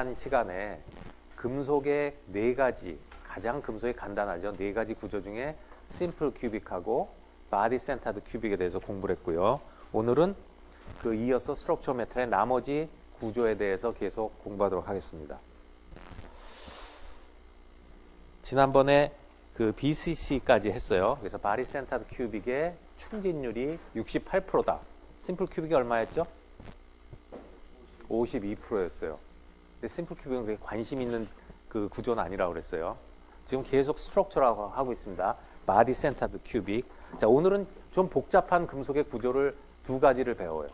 지난 시간에 금속의 네 가지, 가장 금속이 간단하죠. 네 가지 구조 중에 심플 큐빅하고 바디 센터드 큐빅에 대해서 공부를 했고요. 오늘은 그 이어서 스트럭처 메탈의 나머지 구조에 대해서 계속 공부하도록 하겠습니다. 지난번에 그 BCC까지 했어요. 그래서 바디 센터드 큐빅의 충진율이 68%다. 심플 큐빅이 얼마였죠? 52%였어요. 근데 심플 큐빅은 그렇게 관심 있는 그 구조는 아니라고 그랬어요. 지금 계속 스트럭처라고 하고 있습니다. 바디 센터드 큐빅. 자, 오늘은 좀 복잡한 금속의 구조를 두 가지를 배워요.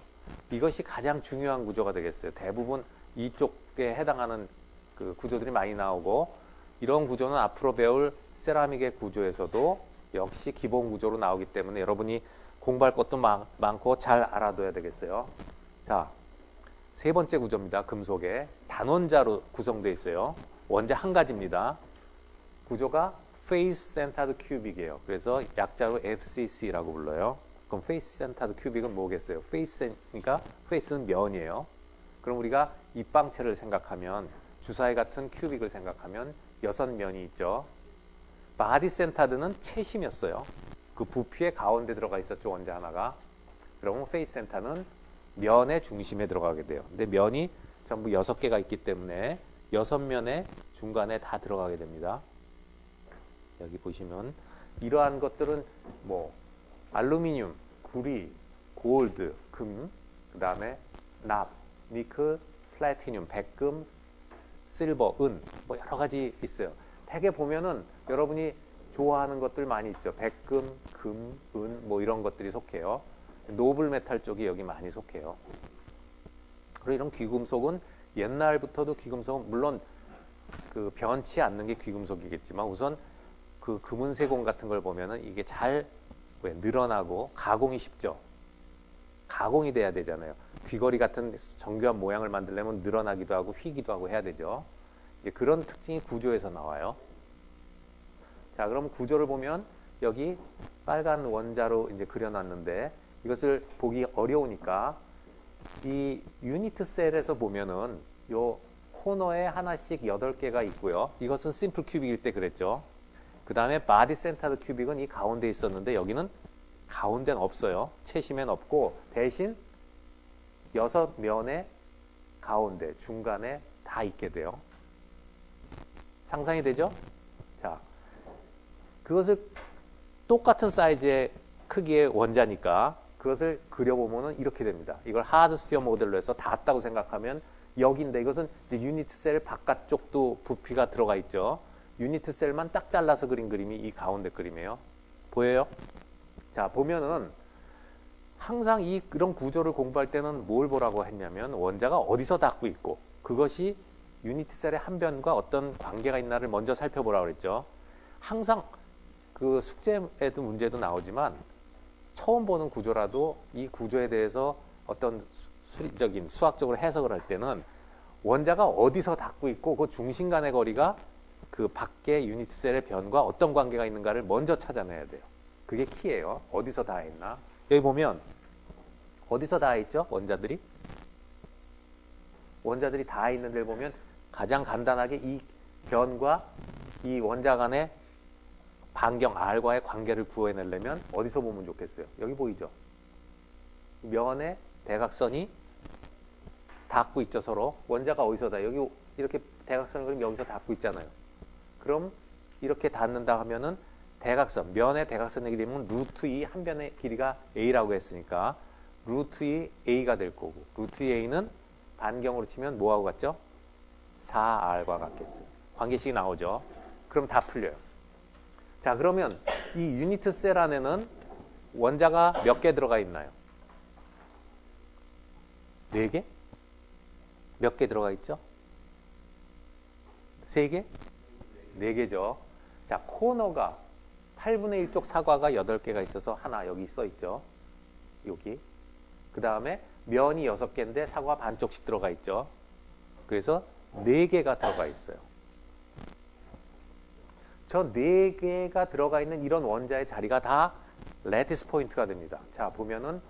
이것이 가장 중요한 구조가 되겠어요. 대부분 이쪽에 해당하는 그 구조들이 많이 나오고, 이런 구조는 앞으로 배울 세라믹의 구조에서도 역시 기본 구조로 나오기 때문에 여러분이 공부할 것도 많고 잘 알아둬야 되겠어요. 자, 세 번째 구조입니다. 금속의 단원자로 구성되어 있어요. 원자 한 가지입니다. 구조가 Face Centered Cubic이에요. 그래서 약자로 FCC라고 불러요. 그럼 Face Centered Cubic은 뭐겠어요? Face니까 Face는 면이에요. 그럼 우리가 입방체를 생각하면, 주사위 같은 큐빅을 생각하면 6면이 있죠. 바디 센터드는 채심이었어요. 그 부피의 가운데 들어가 있었죠, 원자 하나가. 그러면 페이스 센터는 면의 중심에 들어가게 돼요. 근데 면이 전부 6개가 있기 때문에 6면의 중간에 다 들어가게 됩니다. 여기 보시면 이러한 것들은 뭐 알루미늄, 구리, 골드, 금, 그 다음에 납, 니켈, 플래티늄, 백금, 실버, 은, 뭐 여러 가지 있어요. 대개 보면은 여러분이 좋아하는 것들 많이 있죠. 백금, 금, 은, 뭐 이런 것들이 속해요. 노블 메탈 쪽이 여기 많이 속해요. 그리고 이런 귀금속은 옛날부터도 귀금속은 물론 그 변치 않는 게 귀금속이겠지만 우선 그 금은세공 같은 걸 보면은 이게 잘 늘어나고 가공이 쉽죠. 가공이 돼야 되잖아요. 귀걸이 같은 정교한 모양을 만들려면 늘어나기도 하고 휘기도 하고 해야 되죠. 이제 그런 특징이 구조에서 나와요. 자, 그럼 구조를 보면 여기 빨간 원자로 이제 그려놨는데 이것을 보기 어려우니까 이 유니트 셀에서 보면은 요 코너에 하나씩 8개가 있고요. 이것은 심플 큐빅일 때 그랬죠. 그 다음에 바디 센터드 큐빅은 이 가운데 있었는데 여기는 가운데는 없어요. 채심엔 없고 대신 6면의 가운데, 중간에 다 있게 돼요. 상상이 되죠? 자, 그것을 똑같은 사이즈의 크기의 원자니까 그것을 그려보면 이렇게 됩니다. 이걸 하드 스피어 모델로 해서 닿았다고 생각하면 여기인데 이것은 유니트 셀 바깥쪽도 부피가 들어가 있죠. 유니트 셀만 딱 잘라서 그린 그림이 이 가운데 그림이에요. 보여요? 자, 보면은 항상 이런 구조를 공부할 때는 뭘 보라고 했냐면 원자가 어디서 닿고 있고 그것이 유니트 셀의 한 변과 어떤 관계가 있나를 먼저 살펴보라고 그랬죠. 항상 그 숙제에도 문제도 나오지만 처음 보는 구조라도 이 구조에 대해서 어떤 수리적인 수학적으로 해석을 할 때는 원자가 어디서 닿고 있고 그 중심 간의 거리가 그 밖의 유니트 셀의 변과 어떤 관계가 있는가를 먼저 찾아내야 돼요. 그게 키예요. 어디서 닿아 있나. 여기 보면 어디서 닿아 있죠? 원자들이 닿아 있는 데를 보면 가장 간단하게 이 변과 이 원자 간의 반경 R과의 관계를 구해내려면 어디서 보면 좋겠어요? 여기 보이죠? 면의 대각선이 닿고 있죠, 서로. 원자가 어디서 닿아요? 여기 이렇게 대각선을 그리면 여기서 닿고 있잖아요. 그럼 이렇게 닿는다 하면은 대각선, 면의 대각선의 길이면 루트 2 한 변의 길이가 A라고 했으니까 루트 2 A가 될 거고, 루트 2 A는 반경으로 치면 뭐하고 같죠? 4R과 같겠어요. 관계식이 나오죠. 그럼 다 풀려요. 자, 그러면 이 유니트 셀 안에는 원자가 몇 개 들어가 있나요? 4개? 몇 개 들어가 있죠? 3개? 4개죠. 자, 코너가 8분의 1쪽 사과가 8개가 있어서 하나 여기 써 있죠. 여기. 그 다음에 면이 6개인데 사과 반쪽씩 들어가 있죠. 그래서 4개가 들어가 있어요. 저 4개가 들어가 있는 이런 원자의 자리가 다 레티스 포인트가 됩니다. 자, 보면은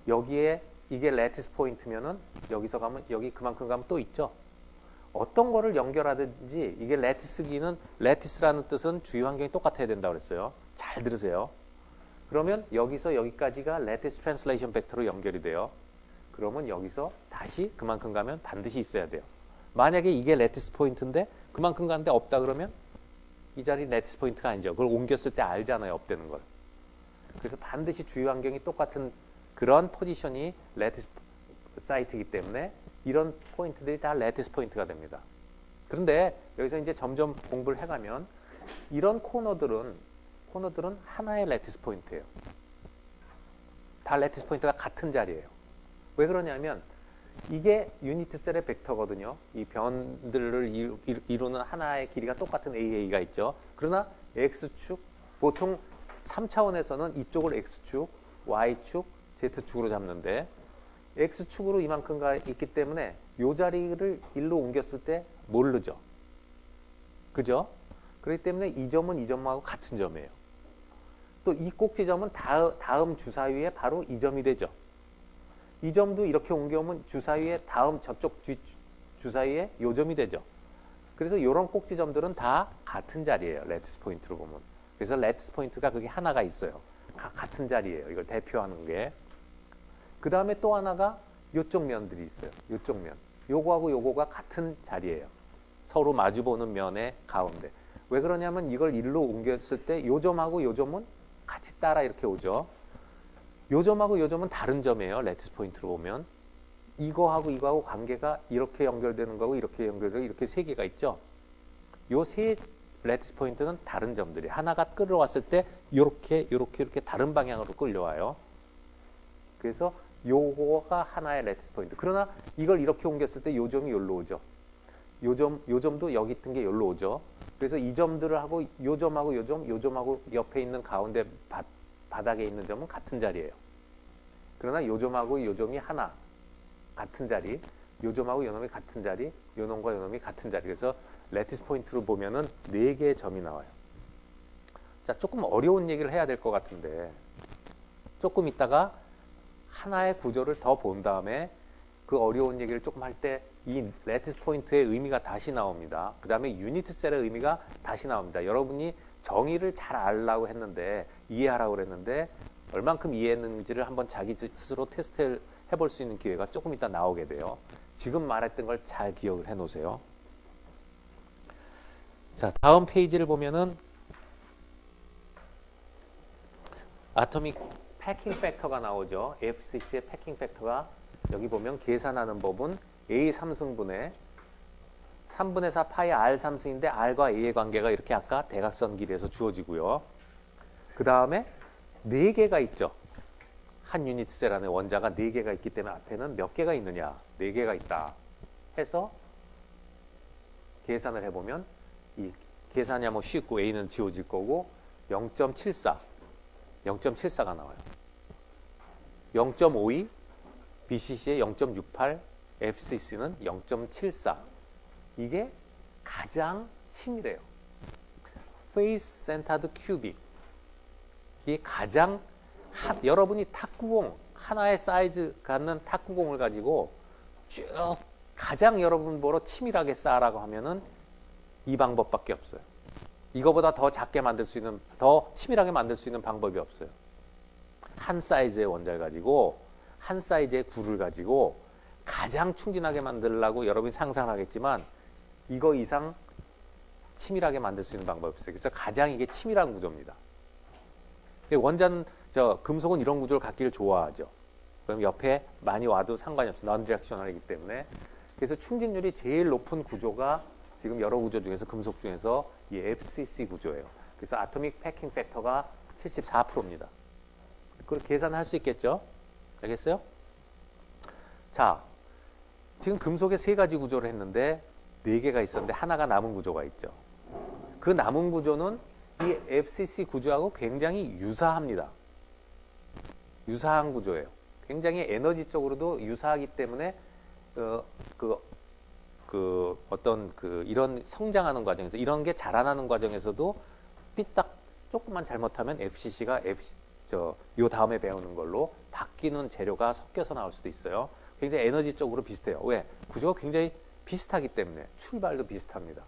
여기에 이게 레티스 포인트면은 여기서 가면 여기 그만큼 가면 또 있죠. 어떤 거를 연결하든지 이게 레티스기는 레티스라는 뜻은 주요 환경이 똑같아야 된다고 그랬어요. 잘 들으세요. 그러면 여기서 여기까지가 레티스 트랜슬레이션 벡터로 연결이 돼요. 그러면 여기서 다시 그만큼 가면 반드시 있어야 돼요. 만약에 이게 레티스 포인트인데 그만큼 가는데 없다 그러면 이 자리 레티스 포인트가 아니죠. 그걸 옮겼을 때 알잖아요. 없다는 걸. 그래서 반드시 주요 환경이 똑같은 그런 포지션이 레티스 사이트이기 때문에 이런 포인트들이 다 레티스 포인트가 됩니다. 그런데 여기서 이제 점점 공부를 해가면 이런 코너들은 하나의 레티스 포인트예요. 다 레티스 포인트가 같은 자리예요. 왜 그러냐면 이게 유니트 셀의 벡터거든요. 이 변들을 이루는 하나의 길이가 똑같은 AA가 있죠. 그러나 X축, 보통 3차원에서는 이쪽을 X축, Y축, Z축으로 잡는데 X축으로 이만큼 가 있기 때문에 이 자리를 일로 옮겼을 때 모르죠. 그죠? 그렇기 때문에 이 점은 이 점하고 같은 점이에요. 또 이 꼭지점은 다음 주사위에 바로 이 점이 되죠. 이 점도 이렇게 옮겨오면 주사위에 다음 저쪽 주사위에 요 점이 되죠. 그래서 이런 꼭지점들은 다 같은 자리예요. 레티스 포인트로 보면. 그래서 레티스 포인트가 그게 하나가 있어요. 같은 자리예요. 이걸 대표하는 게. 그 다음에 또 하나가 이쪽 면들이 있어요. 이쪽 면. 요거하고 요거가 같은 자리예요. 서로 마주보는 면의 가운데. 왜 그러냐면 이걸 일로 옮겼을 때 요 점하고 요 점은 같이 따라 이렇게 오죠. 요 점하고 요 점은 다른 점이에요. 레티스 포인트로 보면. 이거하고 이거하고 관계가 이렇게 연결되는 거고 이렇게 연결되고 이렇게 세 개가 있죠. 요 세 레티스 포인트는 다른 점들이 하나가 끌어왔을 때 이렇게 다른 방향으로 끌려와요. 그래서 요거가 하나의 레티스 포인트. 그러나 이걸 이렇게 옮겼을 때 요 점이 여기로 오죠. 요 점도 여기 있던 게 여기로 오죠. 그래서 이 점들을 하고 요 점하고 요 점하고 옆에 있는 가운데 바닥에 있는 점은 같은 자리예요. 그러나 요 점하고 요 점이 하나 같은 자리, 요 점하고 요 놈이 같은 자리, 요 놈과 요 놈이 같은 자리. 그래서 레티스 포인트로 보면은 4개의 점이 나와요. 자, 조금 어려운 얘기를 해야 될 것 같은데 조금 있다가 하나의 구조를 더 본 다음에 그 어려운 얘기를 조금 할 때 이 레티스 포인트의 의미가 다시 나옵니다. 그 다음에 유니트 셀의 의미가 다시 나옵니다. 여러분이 정의를 잘 알라고 했는데 이해하라고 그랬는데 얼만큼 이해했는지를 한번 자기 스스로 테스트 해볼 수 있는 기회가 조금 이따 나오게 돼요. 지금 말했던 걸 잘 기억을 해 놓으세요. 자, 다음 페이지를 보면은 아토믹 패킹 팩터가 나오죠. FCC의 패킹 팩터가 여기 보면 계산하는 법은 A 3승분의 3분의 4 파이 R 3승인데 R과 A의 관계가 이렇게 아까 대각선 길이에서 주어지고요. 그 다음에 4개가 있죠. 한 유니트 셀 안에 원자가 4개가 있기 때문에 앞에는 몇 개가 있느냐? 4개가 있다. 해서 계산을 해보면 이 계산이 뭐 쉽고 A는 지워질 거고 0.74가 나와요. 0.52, BCC의 0.68, FCC는 0.74. 이게 가장 치밀해요. Face Centered Cubic. 이게 가장 여러분이 탁구공 하나의 사이즈 갖는 탁구공을 가지고 쭉 가장 여러분 보러 치밀하게 쌓으라고 하면은 이 방법밖에 없어요. 이거보다 더 작게 만들 수 있는, 더 치밀하게 만들 수 있는 방법이 없어요. 한 사이즈의 원자를 가지고 한 사이즈의 굴을 가지고 가장 충진하게 만들려고 여러분이 상상하겠지만 이거 이상 치밀하게 만들 수 있는 방법이 없어요. 그래서 가장 이게 치밀한 구조입니다. 원자는 금속은 이런 구조를 갖기를 좋아하죠. 그럼 옆에 많이 와도 상관이 없어요. non-directional이기 때문에. 그래서 충진율이 제일 높은 구조가 지금 여러 구조 중에서 금속 중에서 이 FCC 구조예요. 그래서 아토믹 패킹 팩터가 74%입니다. 그걸 계산할 수 있겠죠? 알겠어요? 자, 지금 금속의 3가지 구조를 했는데 4개가 있었는데 하나가 남은 구조가 있죠. 그 남은 구조는 이 FCC 구조하고 굉장히 유사합니다. 유사한 구조예요. 굉장히 에너지적으로도 유사하기 때문에 이런 성장하는 과정에서 이런 게 자라나는 과정에서도 삐딱 조금만 잘못하면 FCC가 요 다음에 배우는 걸로 바뀌는 재료가 섞여서 나올 수도 있어요. 굉장히 에너지적으로 비슷해요. 왜? 구조가 굉장히 비슷하기 때문에 출발도 비슷합니다.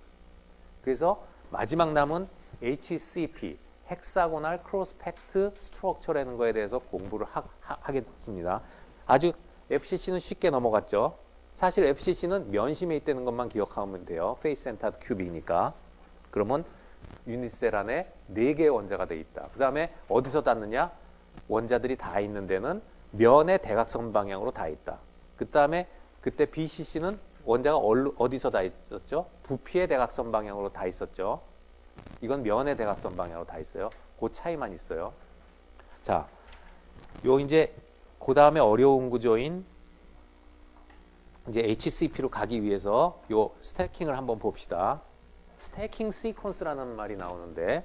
그래서 마지막 남은 HCP, 헥사고날 크로스 팩트 스트럭처라는 거에 대해서 공부를 하게 됐습니다. 아주 FCC는 쉽게 넘어갔죠. 사실 FCC는 면심에 있다는 것만 기억하면 돼요. 페이스 센터드 큐빅이니까. 그러면 유닛셀 안에 4개의 원자가 돼 있다. 그 다음에 어디서 닿느냐? 원자들이 다 있는 데는 면의 대각선 방향으로 다 있다. 그 다음에 그때 BCC는 원자가 어디서 다 있었죠? 부피의 대각선 방향으로 다 있었죠. 이건 면의 대각선 방향으로 다 있어요. 그 차이만 있어요. 자, 요 이제 그 다음에 어려운 구조인 이제 HCP로 가기 위해서 요 스태킹을 한번 봅시다. 스태킹 시퀀스라는 말이 나오는데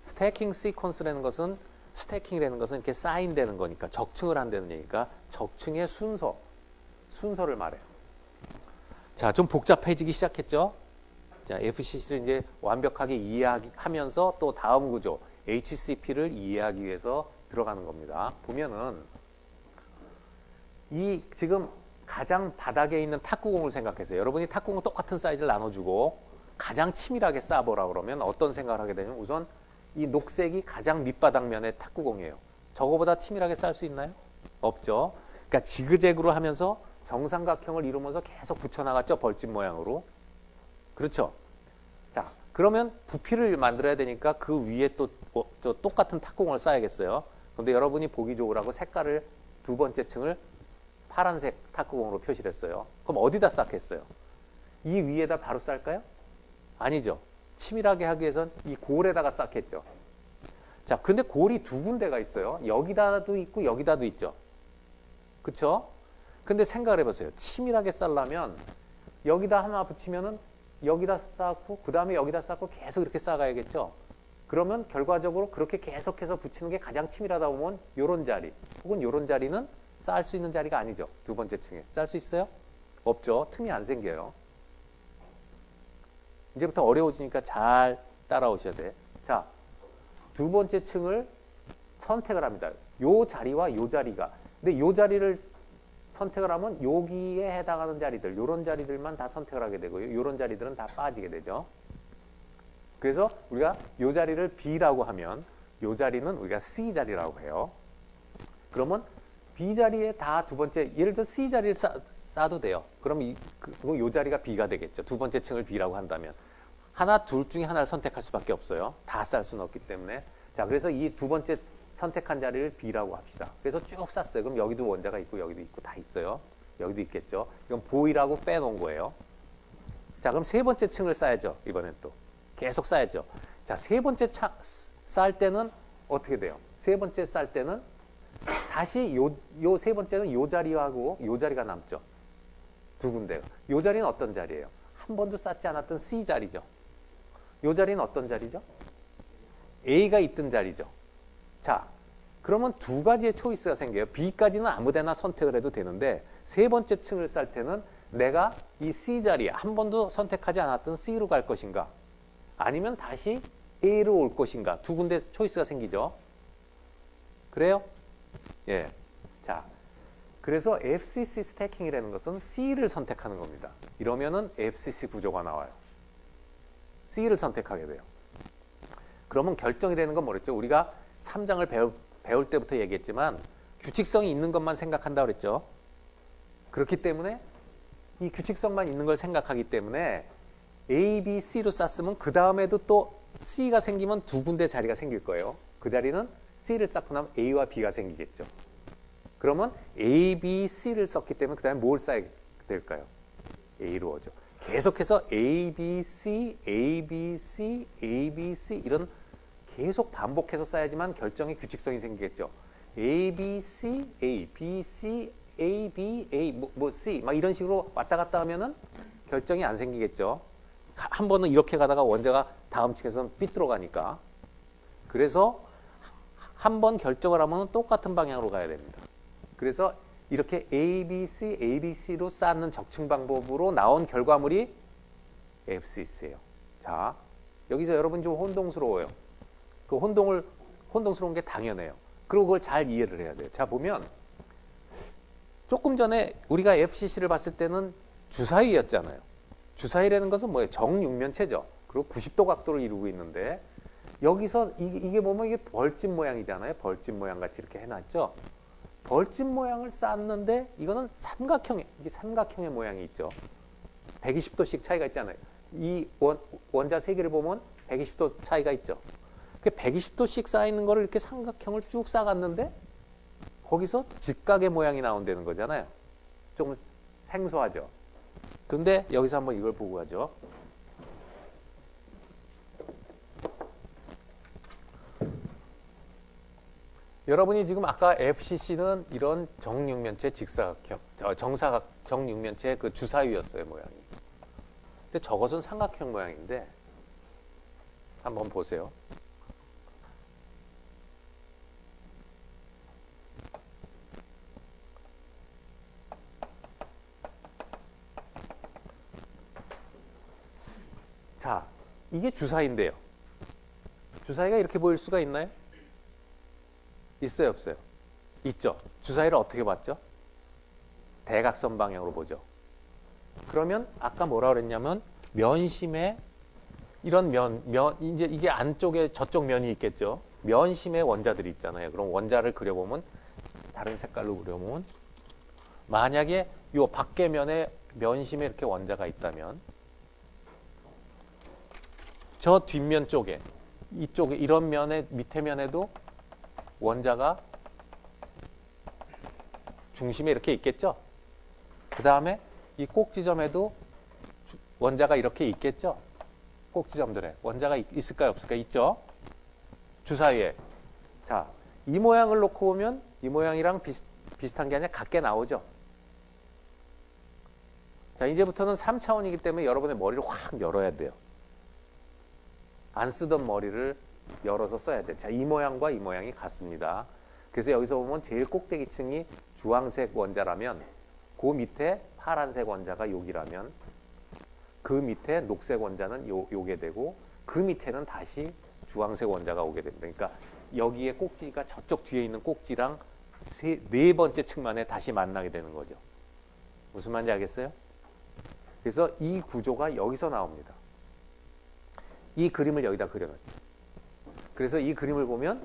스태킹 시퀀스라는 것은 스태킹이라는 것은 이렇게 쌓인다는 거니까 적층을 한다는 얘기니까 적층의 순서를 말해요. 자, 좀 복잡해지기 시작했죠? 자, FCC를 이제 완벽하게 이해하면서 또 다음 구조 HCP를 이해하기 위해서 들어가는 겁니다. 보면은 이 지금 가장 바닥에 있는 탁구공을 생각하세요. 여러분이 탁구공 똑같은 사이즈를 나눠주고 가장 치밀하게 쏴보라 그러면 어떤 생각을 하게 되냐면 우선 이 녹색이 가장 밑바닥면의 탁구공이에요. 저거보다 치밀하게 쌀 수 있나요? 없죠. 그러니까 지그재그로 하면서 정삼각형을 이루면서 계속 붙여나갔죠. 벌집 모양으로. 그렇죠. 자, 그러면 부피를 만들어야 되니까 그 위에 또 똑같은 탁구공을 쏴야겠어요. 그런데 여러분이 보기 좋으라고 색깔을 두 번째 층을 파란색 탁구공으로 표시를 했어요. 그럼 어디다 쌓겠어요? 이 위에다 바로 쌀까요? 아니죠. 치밀하게 하기 위해선 이 골에다가 쌓겠죠. 자, 근데 골이 두 군데가 있어요. 여기다도 있고 여기다도 있죠. 그쵸? 근데 생각을 해보세요. 치밀하게 쌀려면 여기다 하나 붙이면은 여기다 쌓고 그 다음에 여기다 쌓고 계속 이렇게 쌓아가야겠죠. 그러면 결과적으로 그렇게 계속해서 붙이는 게 가장 치밀하다 보면 요런 자리 혹은 요런 자리는 쌓을 수 있는 자리가 아니죠. 두 번째 층에. 쌓을 수 있어요? 없죠. 틈이 안 생겨요. 이제부터 어려워지니까 잘 따라오셔야 돼. 자, 두 번째 층을 선택을 합니다. 요 자리와 요 자리가. 근데 요 자리를 선택을 하면 여기에 해당하는 자리들, 요런 자리들만 다 선택을 하게 되고요. 요런 자리들은 다 빠지게 되죠. 그래서 우리가 요 자리를 B라고 하면 요 자리는 우리가 C 자리라고 해요. 그러면 B 자리에 다 두 번째, 예를 들어 C 자리를 쌓아도 돼요. 그럼 요 자리가 B가 되겠죠. 두 번째 층을 B라고 한다면. 하나, 둘 중에 하나를 선택할 수밖에 없어요. 다 쌀 수는 없기 때문에. 자, 그래서 이 두 번째 선택한 자리를 B라고 합시다. 그래서 쭉 쌌어요. 그럼 여기도 원자가 있고 여기도 있고 다 있어요. 여기도 있겠죠. 이건 보이라고 빼놓은 거예요. 자, 그럼 세 번째 층을 쌓야죠. 이번엔 또. 계속 쌓야죠. 자, 세 번째 쌓을 때는 어떻게 돼요? 세 번째 쌓을 때는 다시 요 세 번째는 요 자리하고 요 자리가 남죠. 두 군데가. 요 자리는 어떤 자리예요? 한 번도 쌓지 않았던 C 자리죠. 요 자리는 어떤 자리죠? A가 있던 자리죠. 자, 그러면 두 가지의 초이스가 생겨요. B까지는 아무데나 선택을 해도 되는데 세 번째 층을 쌓을 때는 내가 이 C 자리에 한 번도 선택하지 않았던 C로 갈 것인가 아니면 다시 A로 올 것인가 두 군데 초이스가 생기죠. 그래요? 예. 자, 그래서 FCC 스태킹이라는 것은 C를 선택하는 겁니다. 이러면은 FCC 구조가 나와요. C를 선택하게 돼요. 그러면 결정이라는 건 뭐랬죠? 우리가 3장을 배울 때부터 얘기했지만 규칙성이 있는 것만 생각한다고 그랬죠. 그렇기 때문에 이 규칙성만 있는 걸 생각하기 때문에 A, B, C로 쌌으면 그 다음에도 또 C가 생기면 두 군데 자리가 생길 거예요. 그 자리는 C를 쌓고 나면 A와 B가 생기겠죠. 그러면 A, B, C를 썼기 때문에 그 다음에 뭘 쌓아야 될까요? A로 오죠. 계속해서 A, B, C, A, B, C, A, B, C 이런 계속 반복해서 쌓아야지만 결정의 규칙성이 생기겠죠. A, B, C, A, B, C, A, B, A, C 막 이런 식으로 왔다 갔다 하면은 결정이 안 생기겠죠. 한 번은 이렇게 가다가 원자가 다음 층에서는 삐뚤어 가니까. 그래서 한 번 결정을 하면 똑같은 방향으로 가야 됩니다. 그래서 이렇게 A, B, C, A, B, C로 쌓는 적층 방법으로 나온 결과물이 FCC예요. 자, 여기서 여러분 좀 혼동스러워요. 그 혼동스러운 게 당연해요. 그리고 그걸 잘 이해를 해야 돼요. 자, 보면 조금 전에 우리가 FCC를 봤을 때는 주사위였잖아요. 주사위라는 것은 뭐예요? 정육면체죠. 그리고 90도 각도를 이루고 있는데 여기서 이게 보면 이게 벌집 모양이잖아요. 벌집 모양 같이 이렇게 해놨죠. 벌집 모양을 쌓았는데 이거는 이게 삼각형의 모양이 있죠. 120도씩 차이가 있잖아요. 이 원자 세 개를 보면 120도 차이가 있죠. 120도씩 쌓이는 거를 이렇게 삼각형을 쭉 쌓았는데 거기서 직각의 모양이 나온다는 거잖아요. 좀 생소하죠. 그런데 여기서 한번 이걸 보고 가죠. 여러분이 지금 아까 FCC는 이런 정육면체 직사각형, 정육면체 그 주사위였어요, 모양이. 근데 저것은 삼각형 모양인데 한번 보세요. 자, 이게 주사위인데요. 주사위가 이렇게 보일 수가 있나요? 있어요, 없어요? 있죠. 주사위를 어떻게 봤죠? 대각선 방향으로 보죠. 그러면 아까 뭐라 그랬냐면 면심에 이런 이제 이게 안쪽에 저쪽 면이 있겠죠. 면심에 원자들이 있잖아요. 그럼 원자를 그려보면 다른 색깔로 그려보면 만약에 요 밖에 면에 면심에 이렇게 원자가 있다면 저 뒷면 쪽에 이쪽에 이런 면에 밑에 면에도 원자가 중심에 이렇게 있겠죠. 그 다음에 이 꼭지점에도 원자가 이렇게 있겠죠. 꼭지점들에 원자가 있을까요, 없을까요? 있죠. 주사위에. 자, 이 모양을 놓고 보면 이 모양이랑 비슷한 게 아니라 같게 나오죠. 자, 이제부터는 3차원이기 때문에 여러분의 머리를 확 열어야 돼요. 안 쓰던 머리를 열어서 써야 돼요. 자, 이 모양과 이 모양이 같습니다. 그래서 여기서 보면 제일 꼭대기층이 주황색 원자라면 그 밑에 파란색 원자가 여기라면 그 밑에 녹색 원자는 요게 되고 그 밑에는 다시 주황색 원자가 오게 됩니다. 그러니까 여기에 꼭지가 저쪽 뒤에 있는 꼭지랑 네 번째 층만에 다시 만나게 되는 거죠. 무슨 말인지 알겠어요? 그래서 이 구조가 여기서 나옵니다. 이 그림을 여기다 그려놨죠. 그래서 이 그림을 보면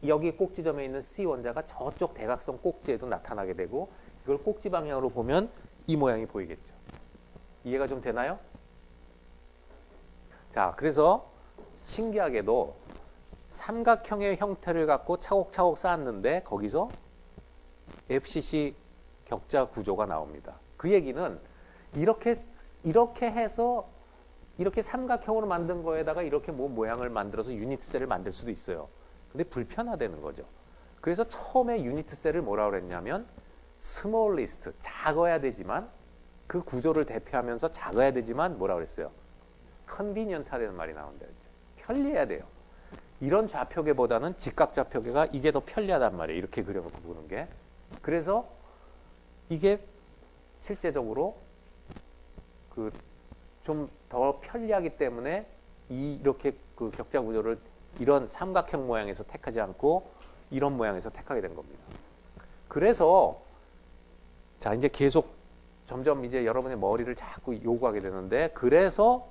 여기 꼭지점에 있는 C 원자가 저쪽 대각선 꼭지에도 나타나게 되고 이걸 꼭지 방향으로 보면 이 모양이 보이겠죠. 이해가 좀 되나요? 자, 그래서 신기하게도 삼각형의 형태를 갖고 차곡차곡 쌓았는데 거기서 FCC 격자 구조가 나옵니다. 그 얘기는 이렇게 해서 이렇게 삼각형으로 만든 거에다가 이렇게 뭐 모양을 만들어서 유니트셀을 만들 수도 있어요. 근데 불편하다는 거죠. 그래서 처음에 유니트셀을 뭐라 그랬냐면 스몰리스트, 작아야 되지만 그 구조를 대표하면서 작아야 되지만 뭐라 그랬어요? 컨비니언트하다는 말이 나온다 그랬죠. 편리해야 돼요. 이런 좌표계보다는 직각 좌표계가 이게 더 편리하단 말이에요. 이렇게 그려놓고 보는 게. 그래서 이게 실제적으로 좀 더 편리하기 때문에 이렇게 그 격자 구조를 이런 삼각형 모양에서 택하지 않고 이런 모양에서 택하게 된 겁니다. 그래서 자, 이제 계속 점점 이제 여러분의 머리를 자꾸 요구하게 되는데 그래서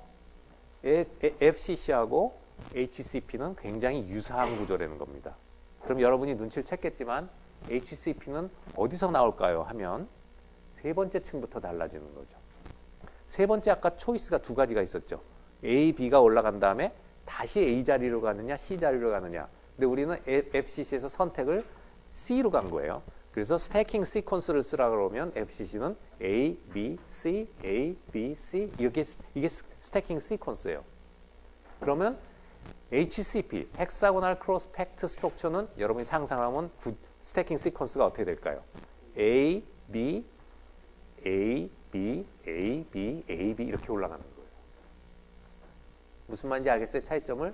FCC하고 HCP는 굉장히 유사한 구조라는 겁니다. 그럼 여러분이 눈치를 챘겠지만 HCP는 어디서 나올까요? 하면 세 번째 층부터 달라지는 거죠. 세 번째 아까 초이스가 두 가지가 있었죠. A, B가 올라간 다음에 다시 A 자리로 가느냐 C 자리로 가느냐. 근데 우리는 FCC에서 선택을 C로 간 거예요. 그래서 스태킹 시퀀스를 쓰라고 그러면 FCC는 A, B, C, A, B, C 이게 스태킹 시퀀스예요. 그러면 HCP, 헥사고널 크로스 팩트 스트럭처는 여러분이 상상하면 스태킹 시퀀스가 어떻게 될까요? A, B, A, B, A, B, A, B 이렇게 올라가는 거예요. 무슨 말인지 알겠어요? 차이점을?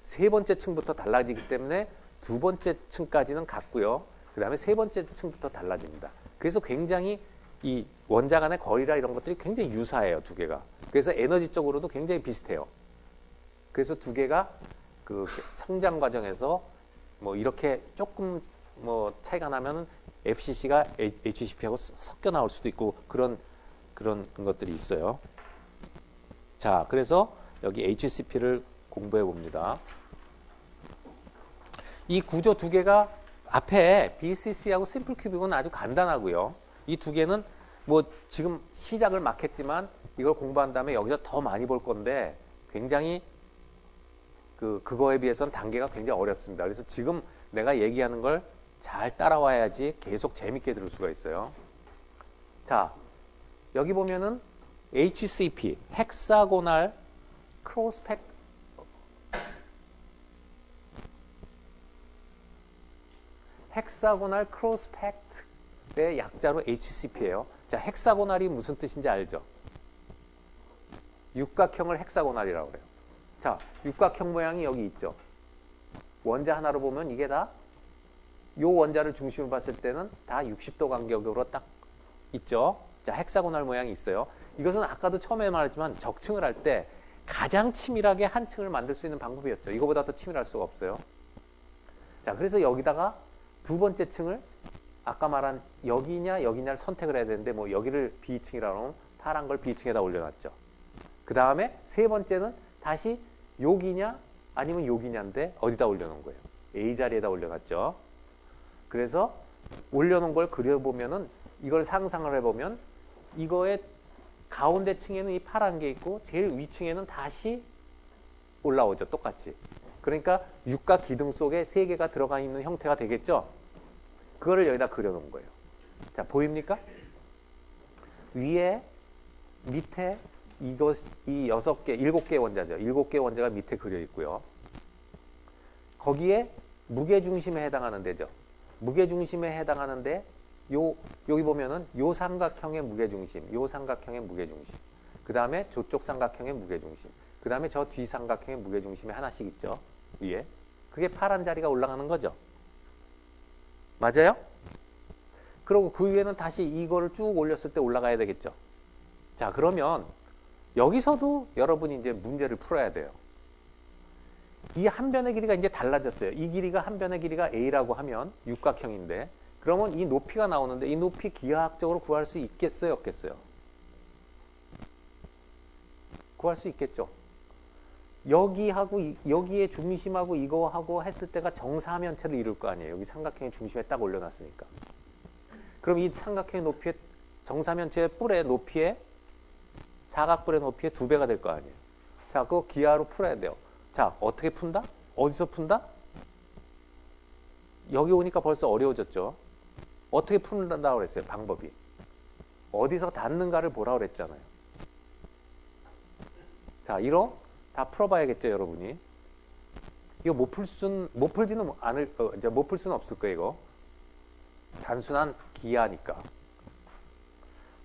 세 번째 층부터 달라지기 때문에 두 번째 층까지는 같고요. 그 다음에 세 번째 층부터 달라집니다. 그래서 굉장히 이 원자 간의 거리라 이런 것들이 굉장히 유사해요. 두 개가. 그래서 에너지적으로도 굉장히 비슷해요. 그래서 두 개가 그 성장 과정에서 뭐 이렇게 조금 뭐 차이가 나면 FCC가 HCP하고 섞여 나올 수도 있고 그런 그런 것들이 있어요. 자, 그래서 여기 HCP를 공부해 봅니다. 이 구조 두 개가 앞에 BCC하고 심플 큐빅은 아주 간단하고요. 이 두 개는 뭐 지금 시작을 막 했지만 이걸 공부한 다음에 여기서 더 많이 볼 건데 굉장히 그거에 비해서는 단계가 굉장히 어렵습니다. 그래서 지금 내가 얘기하는 걸 잘 따라와야지 계속 재밌게 들을 수가 있어요. 자, 여기 보면은 HCP, 헥사고날 크로스팩 헥사고날 크로스팩트의 약자로 HCP예요. 자, 헥사고날이 무슨 뜻인지 알죠? 육각형을 헥사고날이라고 그래요. 자, 육각형 모양이 여기 있죠. 원자 하나로 보면 이게 다 요 원자를 중심으로 봤을 때는 다 60도 간격으로 딱 있죠. 자, 헥사고날 모양이 있어요. 이것은 아까도 처음에 말했지만 적층을 할 때 가장 치밀하게 한 층을 만들 수 있는 방법이었죠. 이거보다 더 치밀할 수가 없어요. 자, 그래서 여기다가 두 번째 층을 아까 말한 여기냐를 선택을 해야 되는데 뭐 여기를 B층이라고 하면 파란 걸 B층에다 올려놨죠. 그 다음에 세 번째는 다시 여기냐 아니면 여기냐인데 어디다 올려놓은 거예요. A 자리에다 올려놨죠. 그래서 올려놓은 걸 그려보면은 이걸 상상을 해보면 이거의 가운데 층에는 이 파란 게 있고 제일 위층에는 다시 올라오죠. 똑같이. 그러니까 육각 기둥 속에 세 개가 들어가 있는 형태가 되겠죠. 그거를 여기다 그려놓은 거예요. 자, 보입니까? 위에 밑에 이 6개, 7개의 원자죠. 7개의 원자가 밑에 그려 있고요. 거기에 무게중심에 해당하는 데죠. 무게중심에 해당하는데 여기 보면은 요 삼각형의 무게중심, 요 삼각형의 무게중심, 그 다음에 저쪽 삼각형의 무게중심, 그 다음에 저 뒤 삼각형의 무게중심이 하나씩 있죠. 위에. 그게 파란 자리가 올라가는 거죠. 맞아요? 그리고 그 위에는 다시 이거를 쭉 올렸을 때 올라가야 되겠죠. 자, 그러면 여기서도 여러분이 이제 문제를 풀어야 돼요. 이 한 변의 길이가 이제 달라졌어요. 이 길이가 한 변의 길이가 A라고 하면 육각형인데 그러면 이 높이가 나오는데 이 높이 기하학적으로 구할 수 있겠어요? 없겠어요? 구할 수 있겠죠. 여기하고 여기에 중심하고 이거하고 했을 때가 정사면체를 이룰 거 아니에요. 여기 삼각형의 중심에 딱 올려놨으니까. 그럼 이 삼각형의 높이의 정사면체의 뿔의 높이에 사각뿔의 높이의 2배가 될 거 아니에요. 자, 그거 기하로 풀어야 돼요. 자, 어떻게 푼다? 어디서 푼다? 여기 오니까 벌써 어려워졌죠. 어떻게 푼다고 그랬어요? 방법이. 어디서 닿는가를 보라고 그랬잖아요. 자, 이거 다 풀어봐야겠죠, 여러분이. 이거 못 풀지는 이제 못 풀 수는 없을 거예요, 이거. 단순한 기하니까.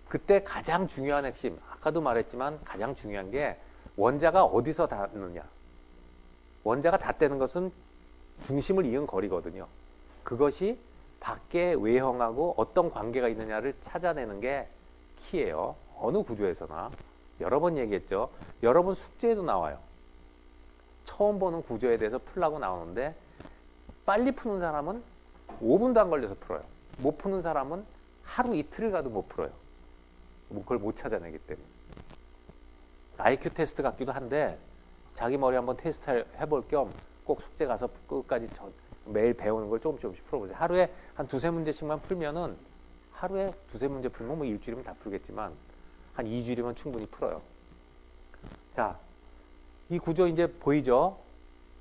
그때 가장 중요한 핵심, 아까도 말했지만 가장 중요한 게 원자가 어디서 닿느냐. 원자가 닿대는 것은 중심을 이은 거리거든요. 그것이 밖의 외형하고 어떤 관계가 있느냐를 찾아내는 게 키예요. 어느 구조에서나. 여러 번 얘기했죠. 여러분 숙제에도 나와요. 처음 보는 구조에 대해서 풀라고 나오는데 빨리 푸는 사람은 5분도 안 걸려서 풀어요. 못 푸는 사람은 하루 이틀을 가도 못 풀어요. 그걸 못 찾아내기 때문에. IQ 테스트 같기도 한데 자기 머리 한번 테스트 해볼 겸 꼭 숙제 가서 끝까지 매일 배우는 걸 조금씩 풀어보세요. 하루에 한 2-3문제씩만 풀면은 하루에 2-3문제 풀면 뭐 일주일이면 다 풀겠지만 한 2주일이면 충분히 풀어요. 자, 이 구조 이제 보이죠?